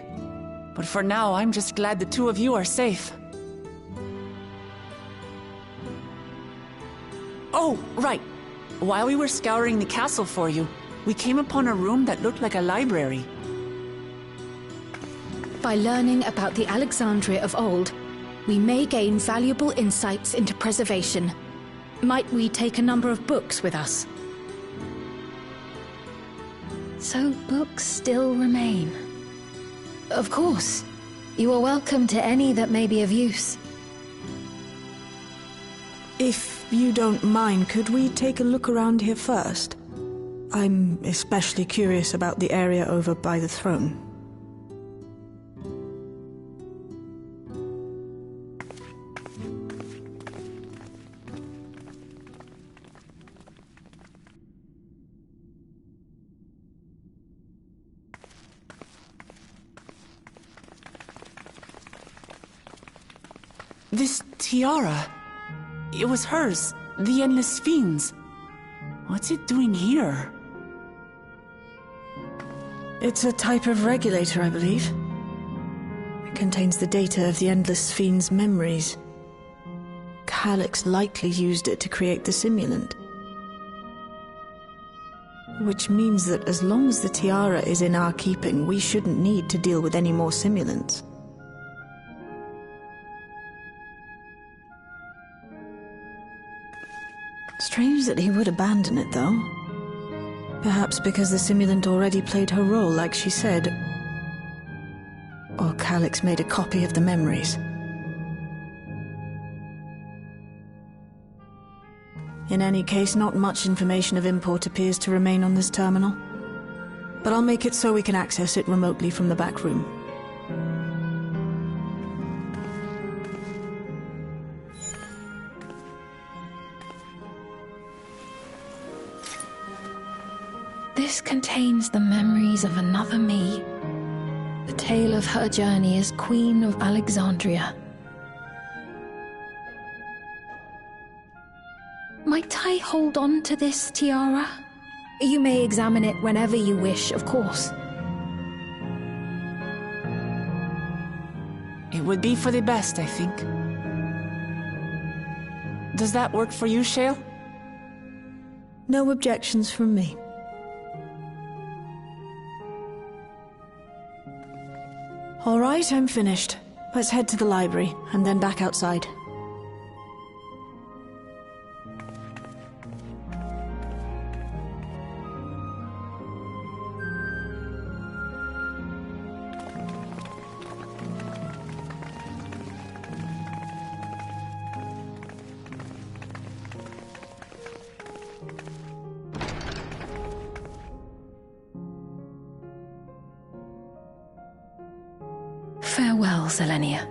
But for now, I'm just glad the two of you are safe. Oh, right. While we were scouring the castle for you, we came upon a room that looked like a library. By learning about the Alexandria of old, we may gain valuable insights into preservation. Might we take a number of books with us? So books still remain. Of course. You are welcome to any that may be of use. If you don't mind, could we take a look around here first? I'm especially curious about the area over by the throne. This tiara, it was hers, the Endless Sphene's. What's it doing here? It's a type of regulator, I believe. It contains the data of the Endless Sphene's memories. Calyx likely used it to create the simulant. Which means that as long as the tiara is in our keeping, we shouldn't need to deal with any more simulants. Strange that he would abandon it, though. Perhaps because the simulant already played her role, like she said. Or Calyx made a copy of the memories. In any case, not much information of import appears to remain on this terminal. But I'll make it so we can access it remotely from the back room. This contains the memories of another me. The tale of her journey as Queen of Alexandria. Might I hold on to this tiara? You may examine it whenever you wish, of course. It would be for the best, I think. Does that work for you, Shale? No objections from me. All right, I'm finished. Let's head to the library, and then back outside. Farewell, Selenia.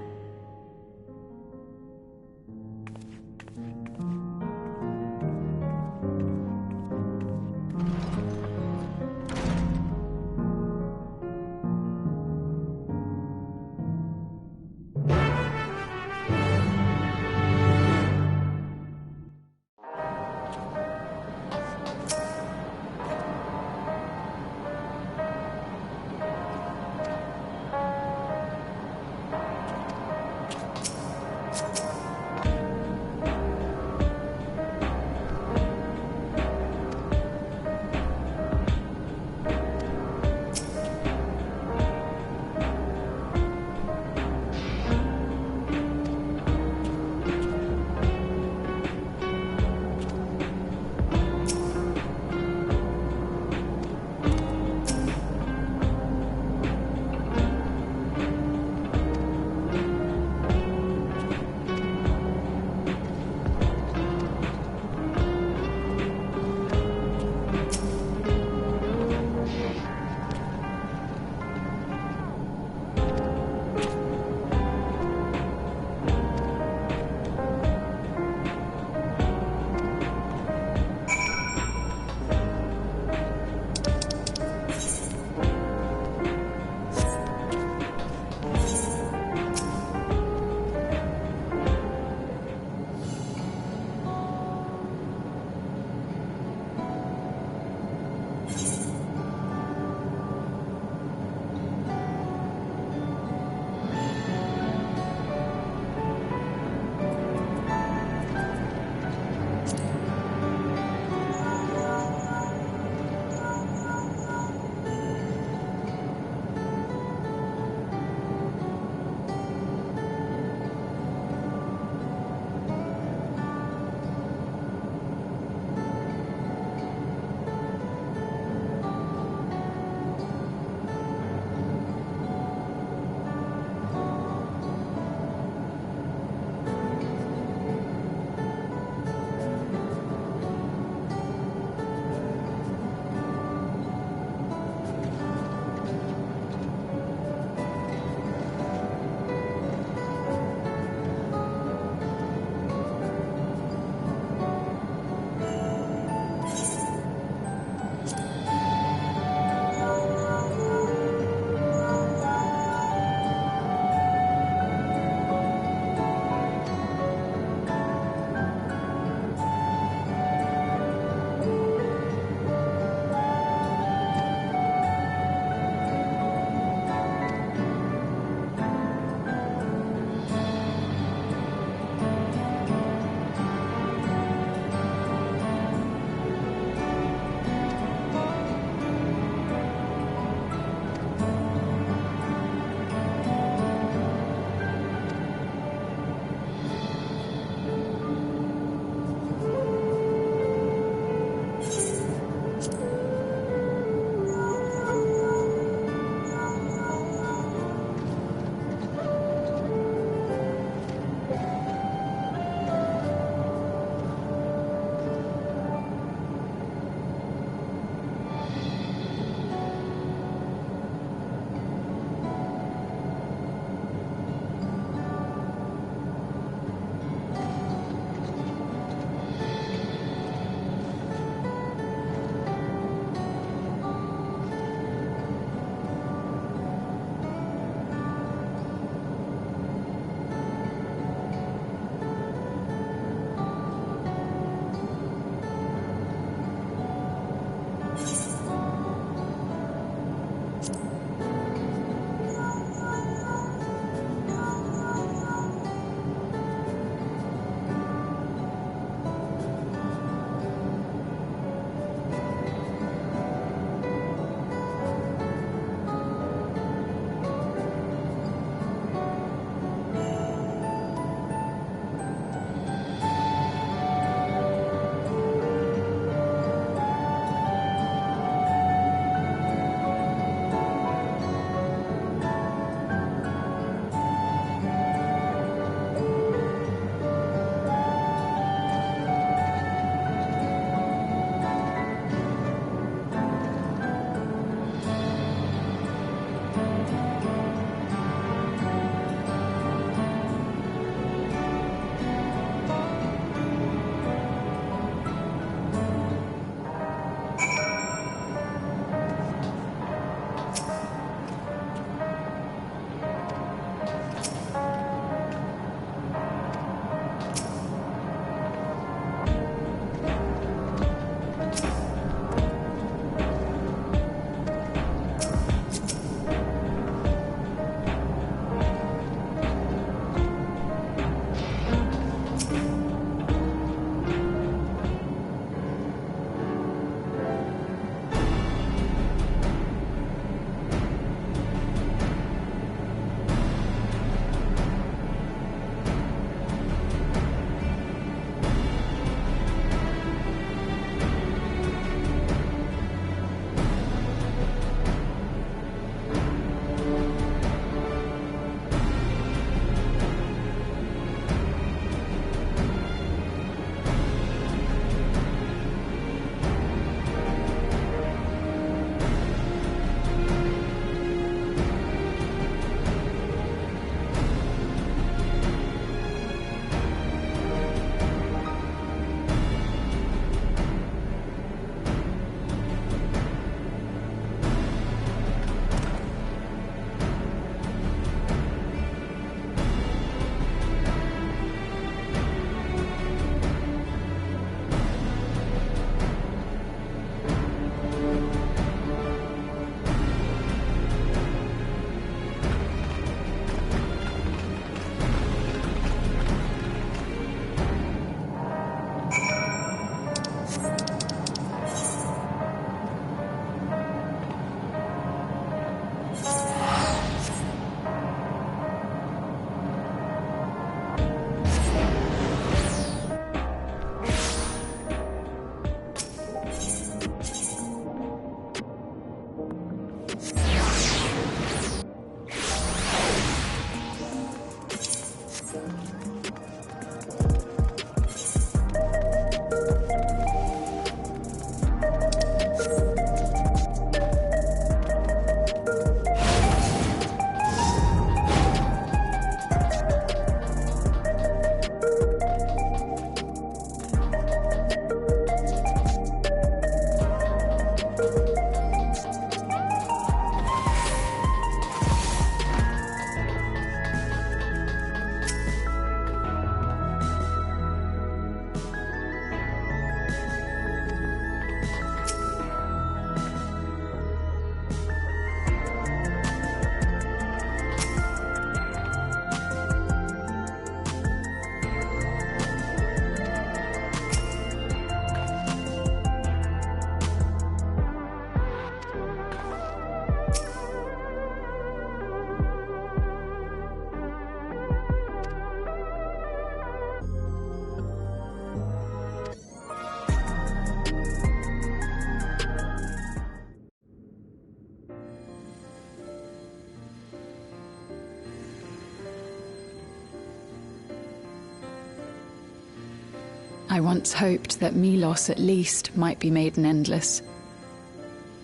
I once hoped that Milos at least might be made an endless.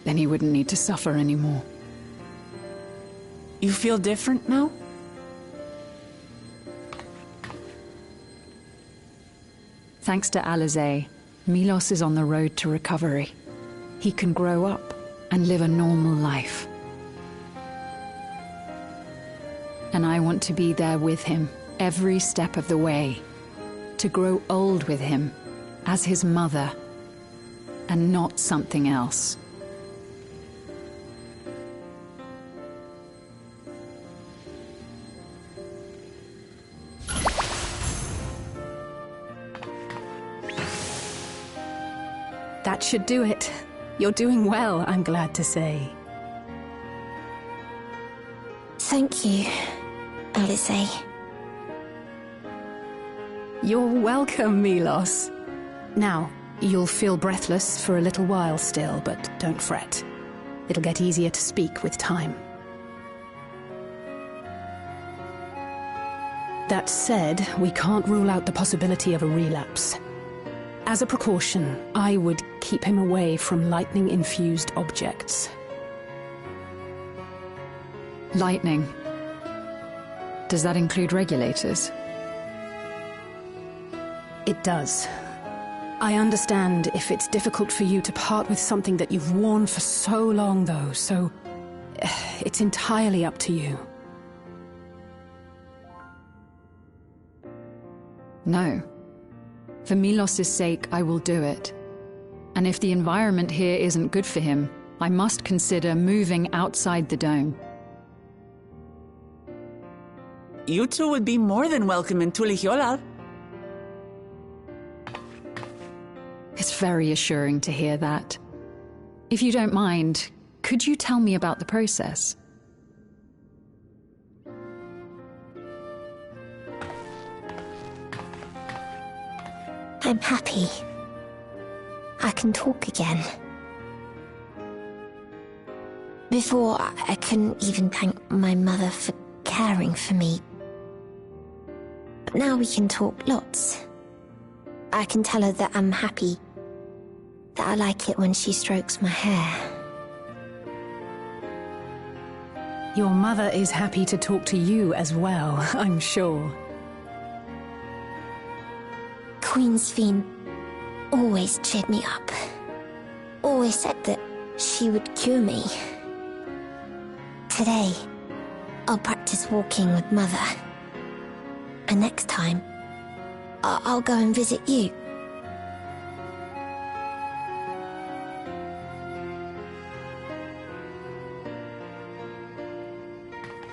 Then he wouldn't need to suffer anymore. You feel different now? Thanks to Alizé, Milos is on the road to recovery. He can grow up and live a normal life. And I want to be there with him every step of the way. To grow old with him as his mother and not something else. That should do it. You're doing well, I'm glad to say. Thank you, Alizé. You're welcome, Milos. Now, you'll feel breathless for a little while still, but don't fret. It'll get easier to speak with time. That said, we can't rule out the possibility of a relapse. As a precaution, I would keep him away from lightning-infused objects. Lightning. Does that include regulators? It does. I understand if it's difficult for you to part with something that you've worn for so long, though, so it's entirely up to you. No. For Milos' sake, I will do it. And if the environment here isn't good for him, I must consider moving outside the dome. You two would be more than welcome in Tulihyolal. It's very assuring to hear that. If you don't mind, could you tell me about the process? I'm happy. I can talk again. Before, I couldn't even thank my mother for caring for me. But now we can talk lots. I can tell her that I'm happy, that I like it when she strokes my hair. Your mother is happy to talk to you as well, I'm sure. Queen Sphene always cheered me up. Always said that she would cure me. Today, I'll practice walking with Mother. And next time, I'll go and visit you.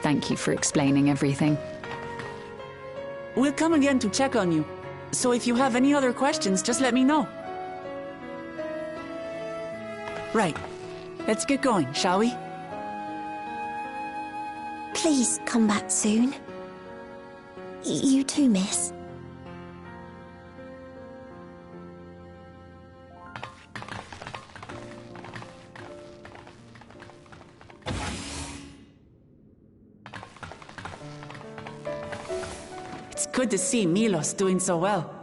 Thank you for explaining everything. We'll come again to check on you. So if you have any other questions, just let me know. Right. Let's get going, shall we? Please come back soon. You too, miss. It's good to see Milos doing so well.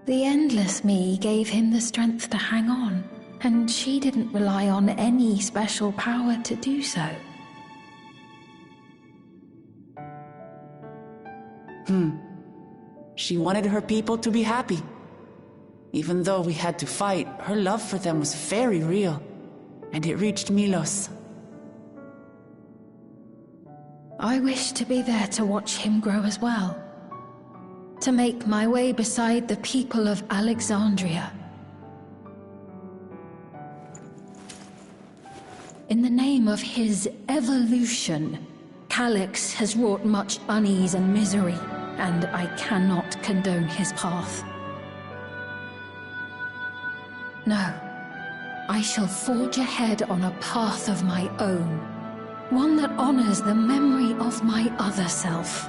The Endless Me gave him the strength to hang on, and she didn't rely on any special power to do so. She wanted her people to be happy. Even though we had to fight, her love for them was very real, and it reached Milos. I wish to be there to watch him grow as well. To make my way beside the people of Alexandria. In the name of his evolution, Calyx has wrought much unease and misery, and I cannot condone his path. No, I shall forge ahead on a path of my own, one that honors the memory of my other self.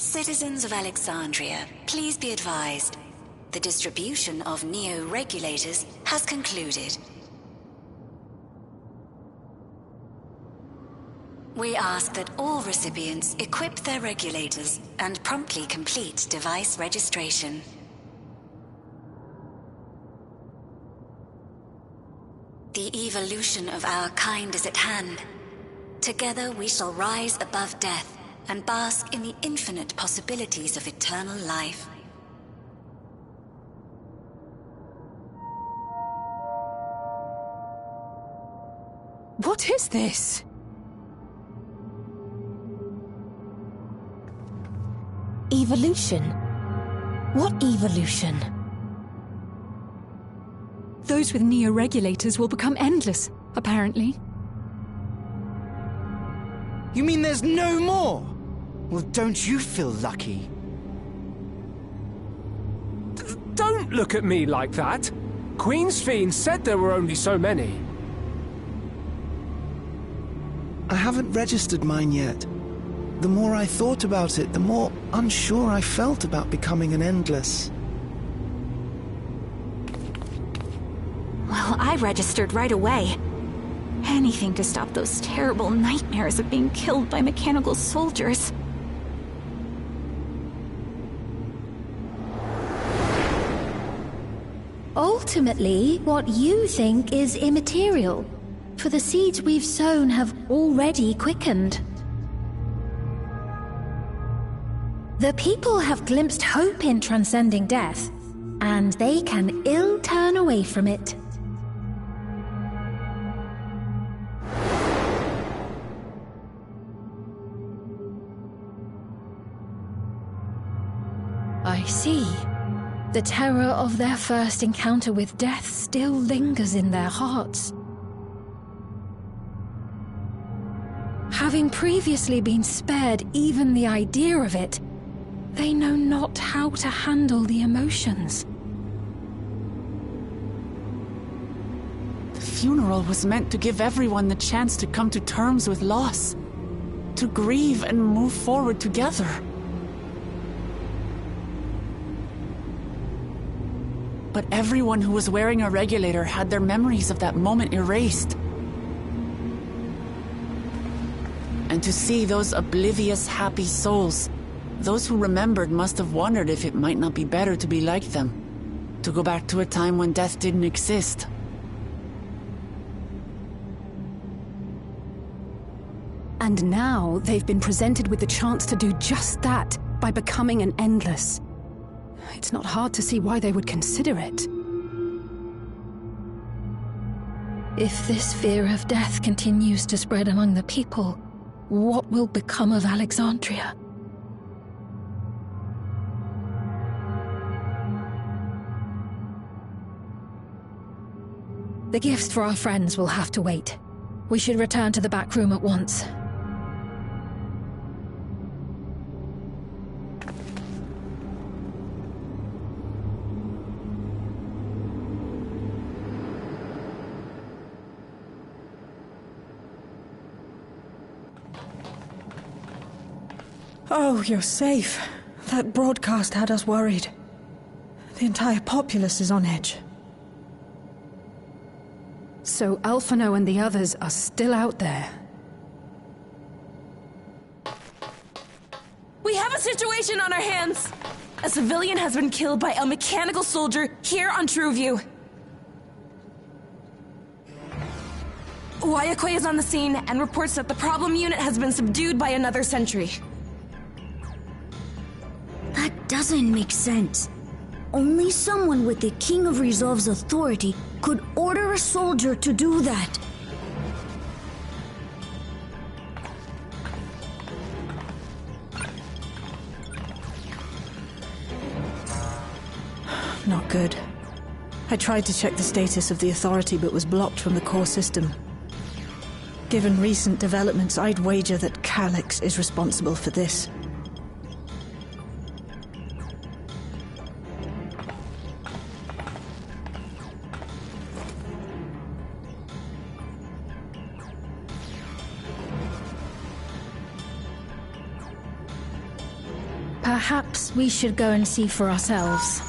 Citizens of Alexandria, please be advised. The distribution of neo-regulators has concluded. We ask that all recipients equip their regulators and promptly complete device registration. The evolution of our kind is at hand. Together we shall rise above death and bask in the infinite possibilities of eternal life. What is this? Evolution? What evolution? Those with neo-regulators will become endless, apparently. You mean there's no more? Well, don't you feel lucky? Don't look at me like that! Queen Sphene said there were only so many. I haven't registered mine yet. The more I thought about it, the more unsure I felt about becoming an Endless. Well, I registered right away. Anything to stop those terrible nightmares of being killed by mechanical soldiers. Ultimately, what you think is immaterial, for the seeds we've sown have already quickened. The people have glimpsed hope in transcending death, and they can ill turn away from it. I see. The terror of their first encounter with death still lingers in their hearts. Having previously been spared even the idea of it, they know not how to handle the emotions. The funeral was meant to give everyone the chance to come to terms with loss, to grieve and move forward together. But everyone who was wearing a regulator had their memories of that moment erased. And to see those oblivious, happy souls, those who remembered must have wondered if it might not be better to be like them, to go back to a time when death didn't exist. And now they've been presented with the chance to do just that by becoming an Endless. It's not hard to see why they would consider it. If this fear of death continues to spread among the people, what will become of Alexandria? The gifts for our friends will have to wait. We should return to the back room at once. Oh, you're safe. That broadcast had us worried. The entire populace is on edge. So Alphino and the others are still out there. We have a situation on our hands! A civilian has been killed by a mechanical soldier here on Trueview. Wayakwe is on the scene and reports that the problem unit has been subdued by another sentry. That doesn't make sense. Only someone with the King of Resolve's authority could order a soldier to do that. Not good. I tried to check the status of the authority but was blocked from the core system. Given recent developments, I'd wager that Calyx is responsible for this. Perhaps we should go and see for ourselves.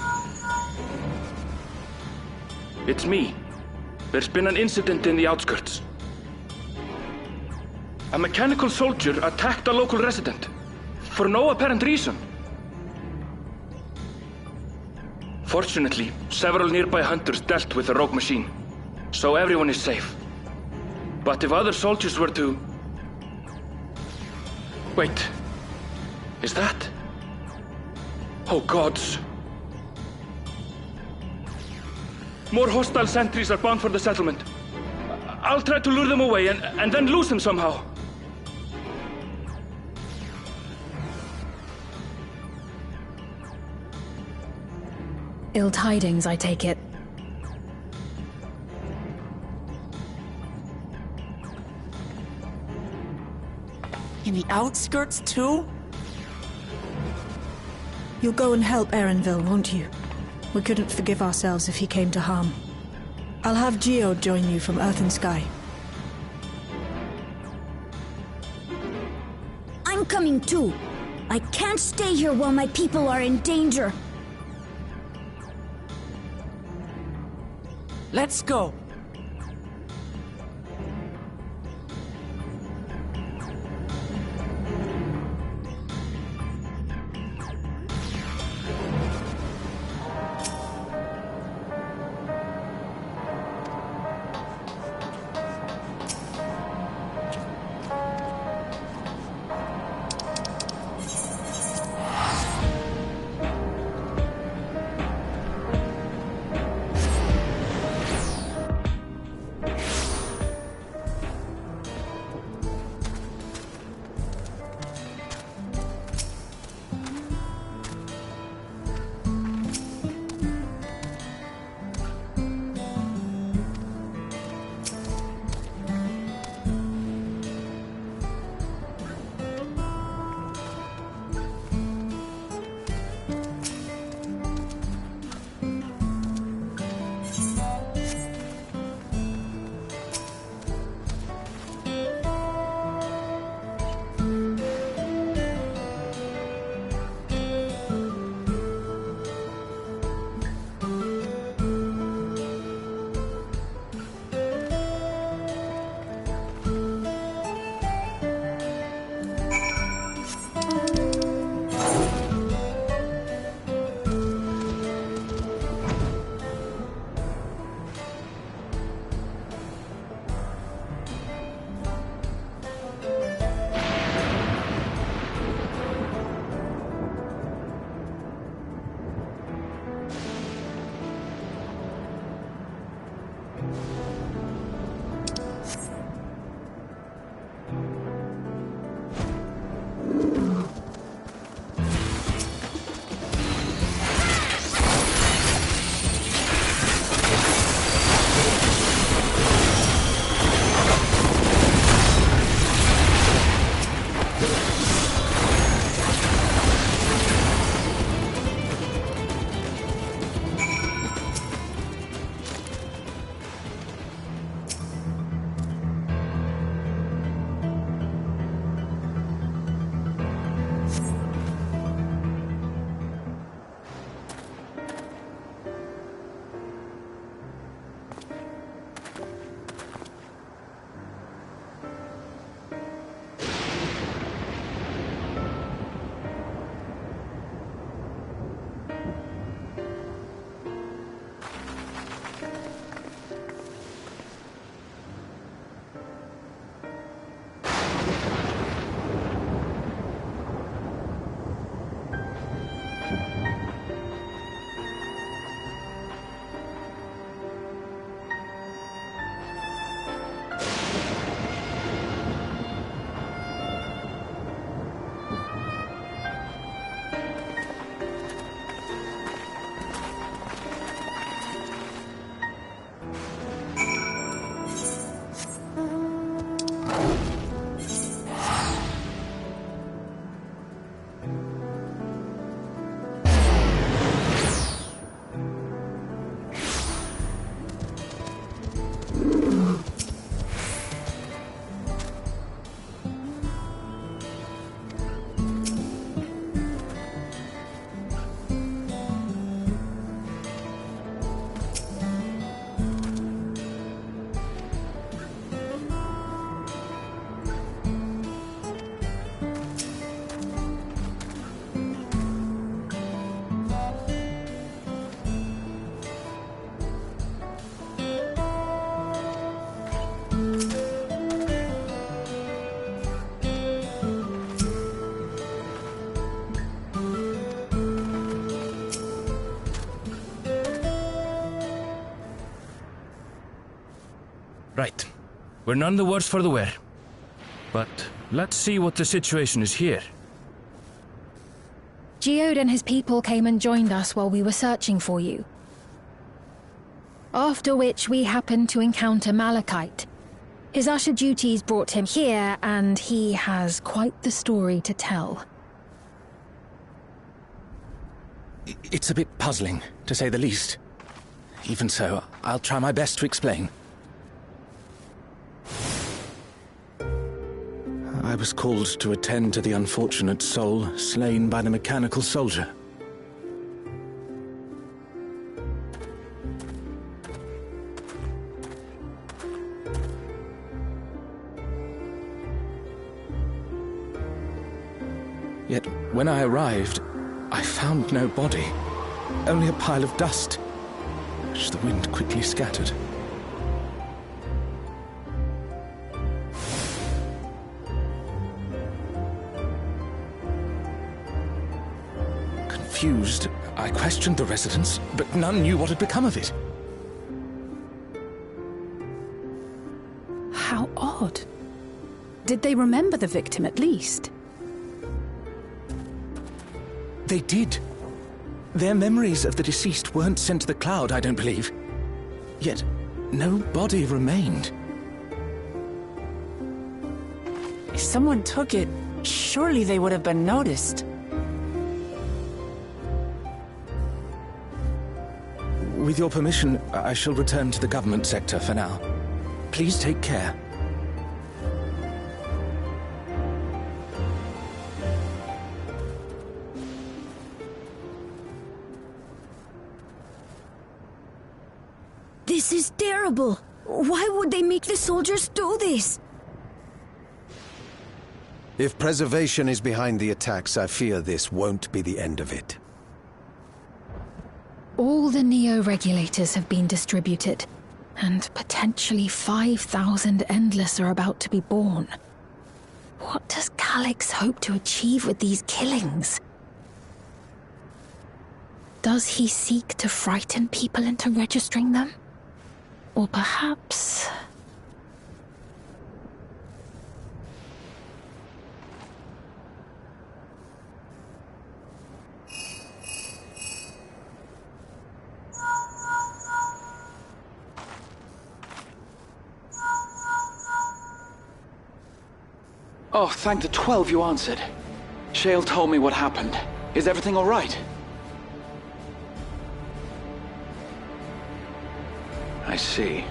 It's me. There's been an incident in the outskirts. A mechanical soldier attacked a local resident, for no apparent reason. Fortunately, several nearby hunters dealt with the rogue machine, so everyone is safe. But if other soldiers were to... Wait. Is that... Oh gods. More hostile sentries are bound for the settlement. I'll try to lure them away and then lose them somehow. Ill tidings, I take it. In the outskirts, too? You'll go and help Erenville, won't you? We couldn't forgive ourselves if he came to harm. I'll have Geo join you from Earth and Sky. I'm coming too. I can't stay here while my people are in danger. Let's go. Right. We're none the worse for the wear. But let's see what the situation is here. Geode and his people came and joined us while we were searching for you. After which we happened to encounter Malachite. His usher duties brought him here, and he has quite the story to tell. It's a bit puzzling, to say the least. Even so, I'll try my best to explain. I was called to attend to the unfortunate soul slain by the mechanical soldier. Yet, when I arrived, I found no body, only a pile of dust, which the wind quickly scattered. Confused, I questioned the residents, but none knew what had become of it. How odd. Did they remember the victim at least? They did. Their memories of the deceased weren't sent to the cloud, I don't believe. Yet, no body remained. If someone took it, surely they would have been noticed. With your permission, I shall return to the government sector for now. Please take care. This is terrible. Why would they make the soldiers do this? If preservation is behind the attacks, I fear this won't be the end of it. All the Neo-regulators have been distributed, and potentially 5,000 Endless are about to be born. What does Calyx hope to achieve with these killings? Does he seek to frighten people into registering them? Or perhaps... Oh, thank the 12 you answered. Shale told me what happened. Is everything all right? I see.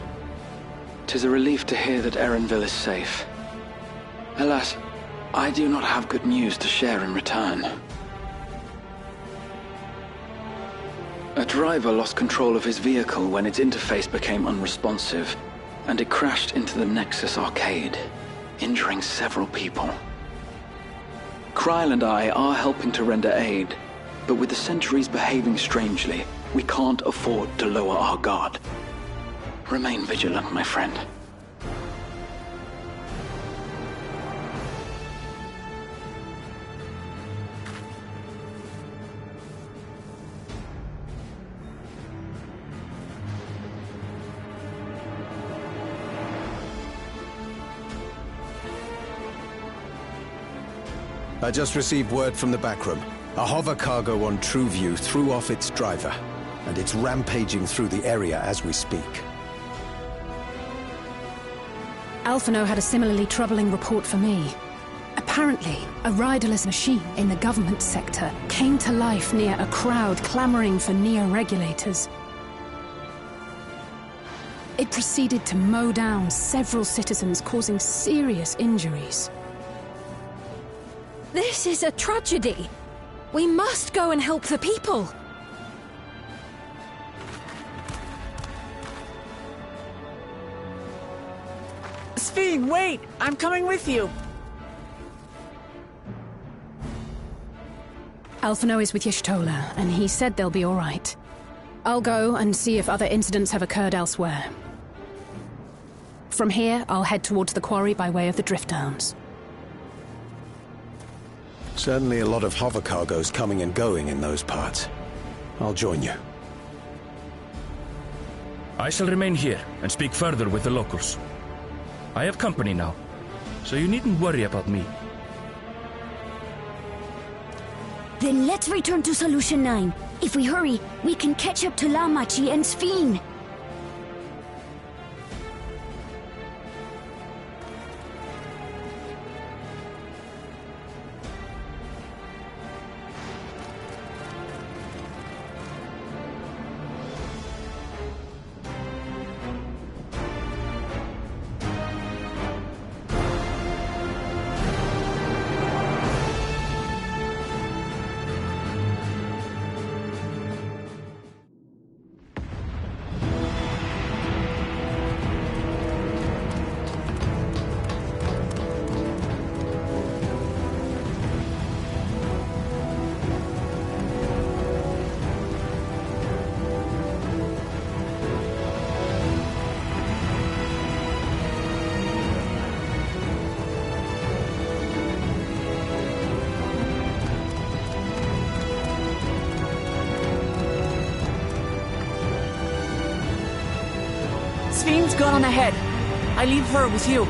'Tis a relief to hear that Erenville is safe. Alas, I do not have good news to share in return. A driver lost control of his vehicle when its interface became unresponsive, and it crashed into the Nexus arcade, injuring several people. Krile and I are helping to render aid, but with the Sentries behaving strangely, we can't afford to lower our guard. Remain vigilant, my friend. I just received word from the Backroom. A hover cargo on TrueView threw off its driver, and it's rampaging through the area as we speak. Alphino had a similarly troubling report for me. Apparently, a riderless machine in the government sector came to life near a crowd clamoring for Neo-regulators. It proceeded to mow down several citizens, causing serious injuries. This is a tragedy. We must go and help the people. Sphene, wait! I'm coming with you! Alphino is with Y'shtola, and he said they'll be all right. I'll go and see if other incidents have occurred elsewhere. From here, I'll head towards the quarry by way of the Drift Downs. Certainly a lot of hover cargoes coming and going in those parts. I'll join you. I shall remain here and speak further with the locals. I have company now, so you needn't worry about me. Then let's return to Solution 9. If we hurry, we can catch up to Lamachi and Sphene. Sphene's gone on ahead. I leave her with you.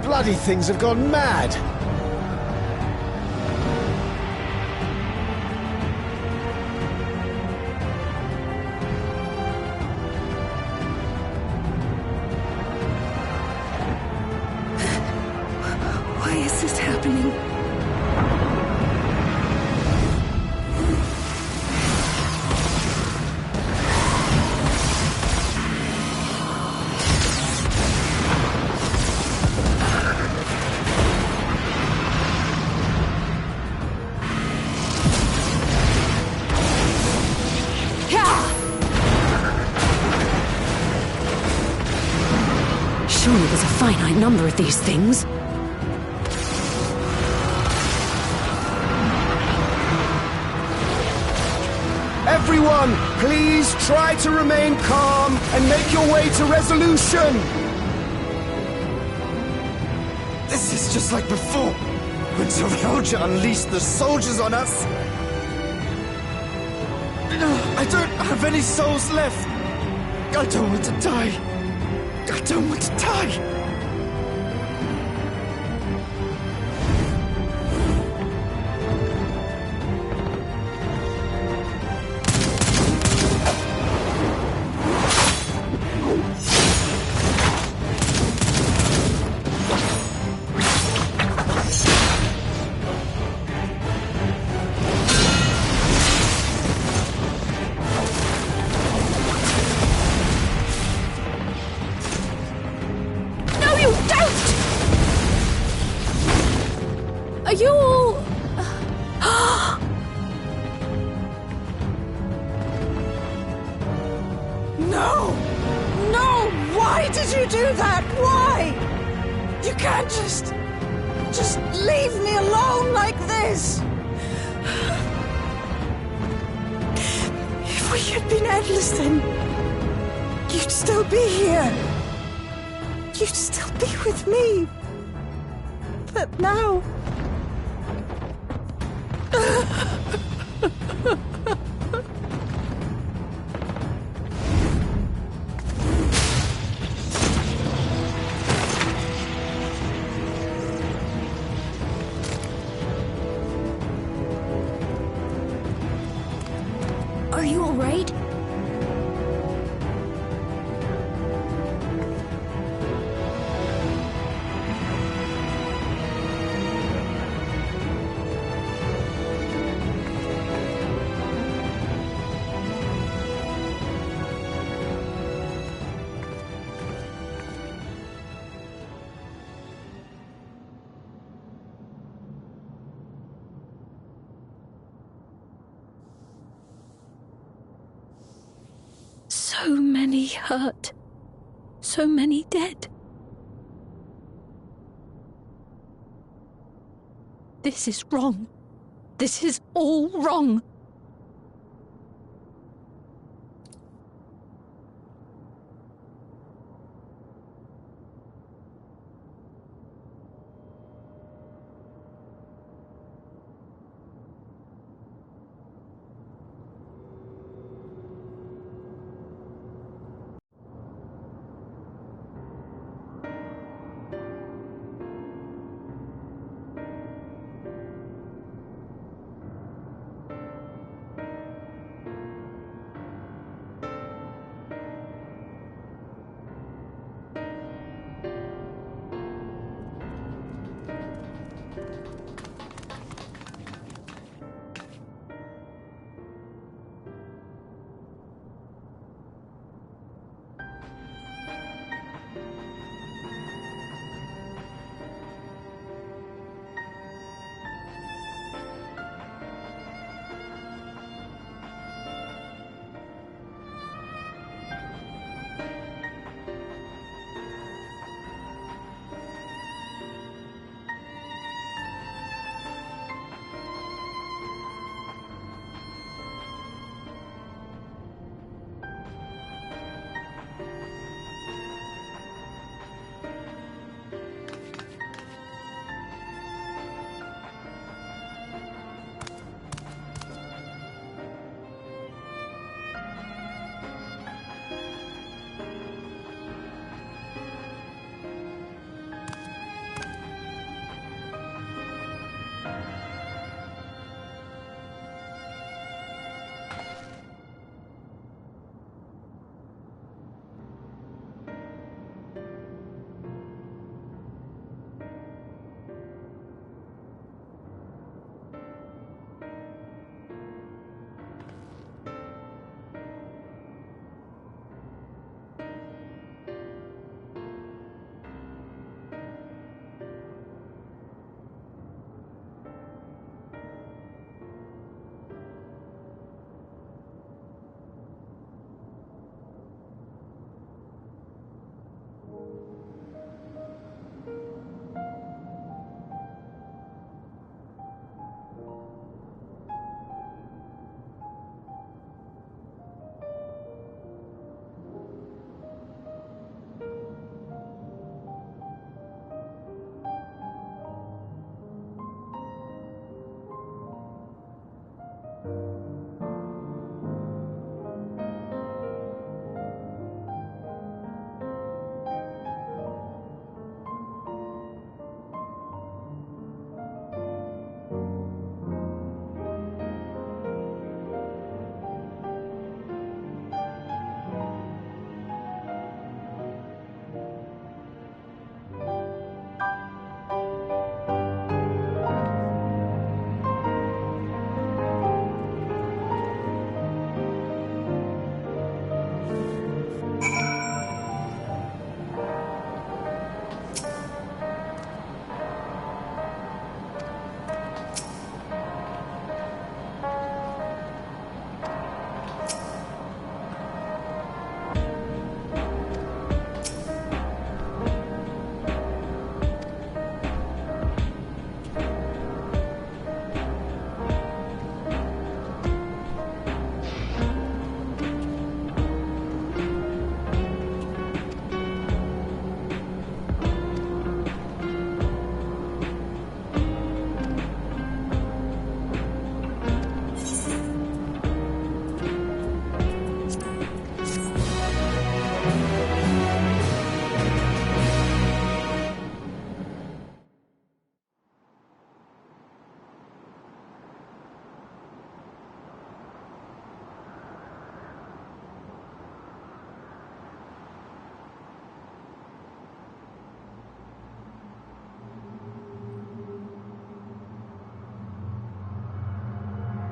Bloody things have gone mad! Why is this happening? Surely there's a finite number of these things. Everyone, please try to remain calm and make your way to resolution! This is just like before, when Zerelja unleashed the soldiers on us. I don't have any souls left. I don't want to die. I don't want to die. Are you all... No! No! Why did you do that? Why? You can't just leave me alone like this! If we had been endless then, you'd still be here. You'd still be with me. But now... Are you all right? So many hurt. So many dead. This is wrong. This is all wrong.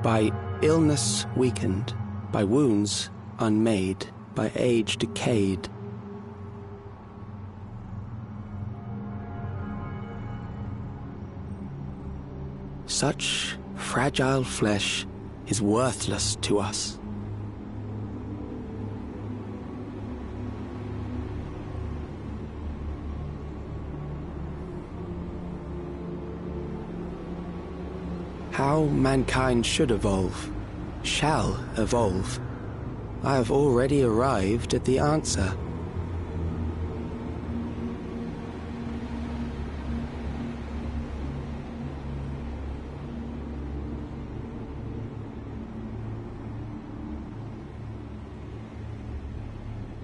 By illness weakened, by wounds unmade, by age decayed. Such fragile flesh is worthless to us. How mankind should evolve, shall evolve. I have already arrived at the answer.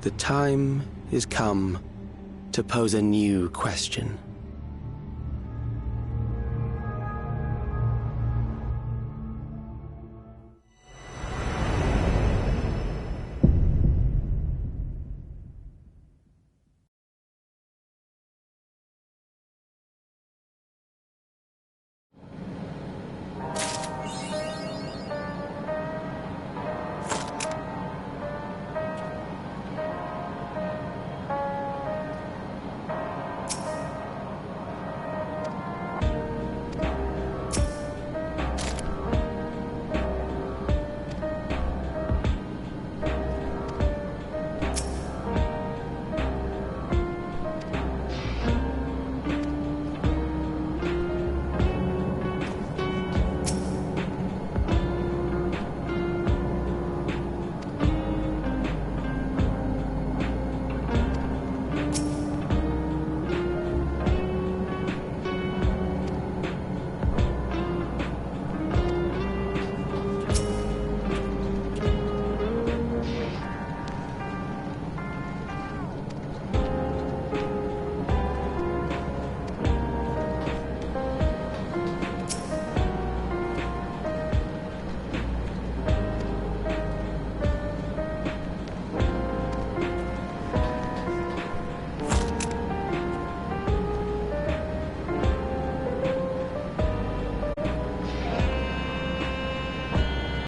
The time is come to pose a new question.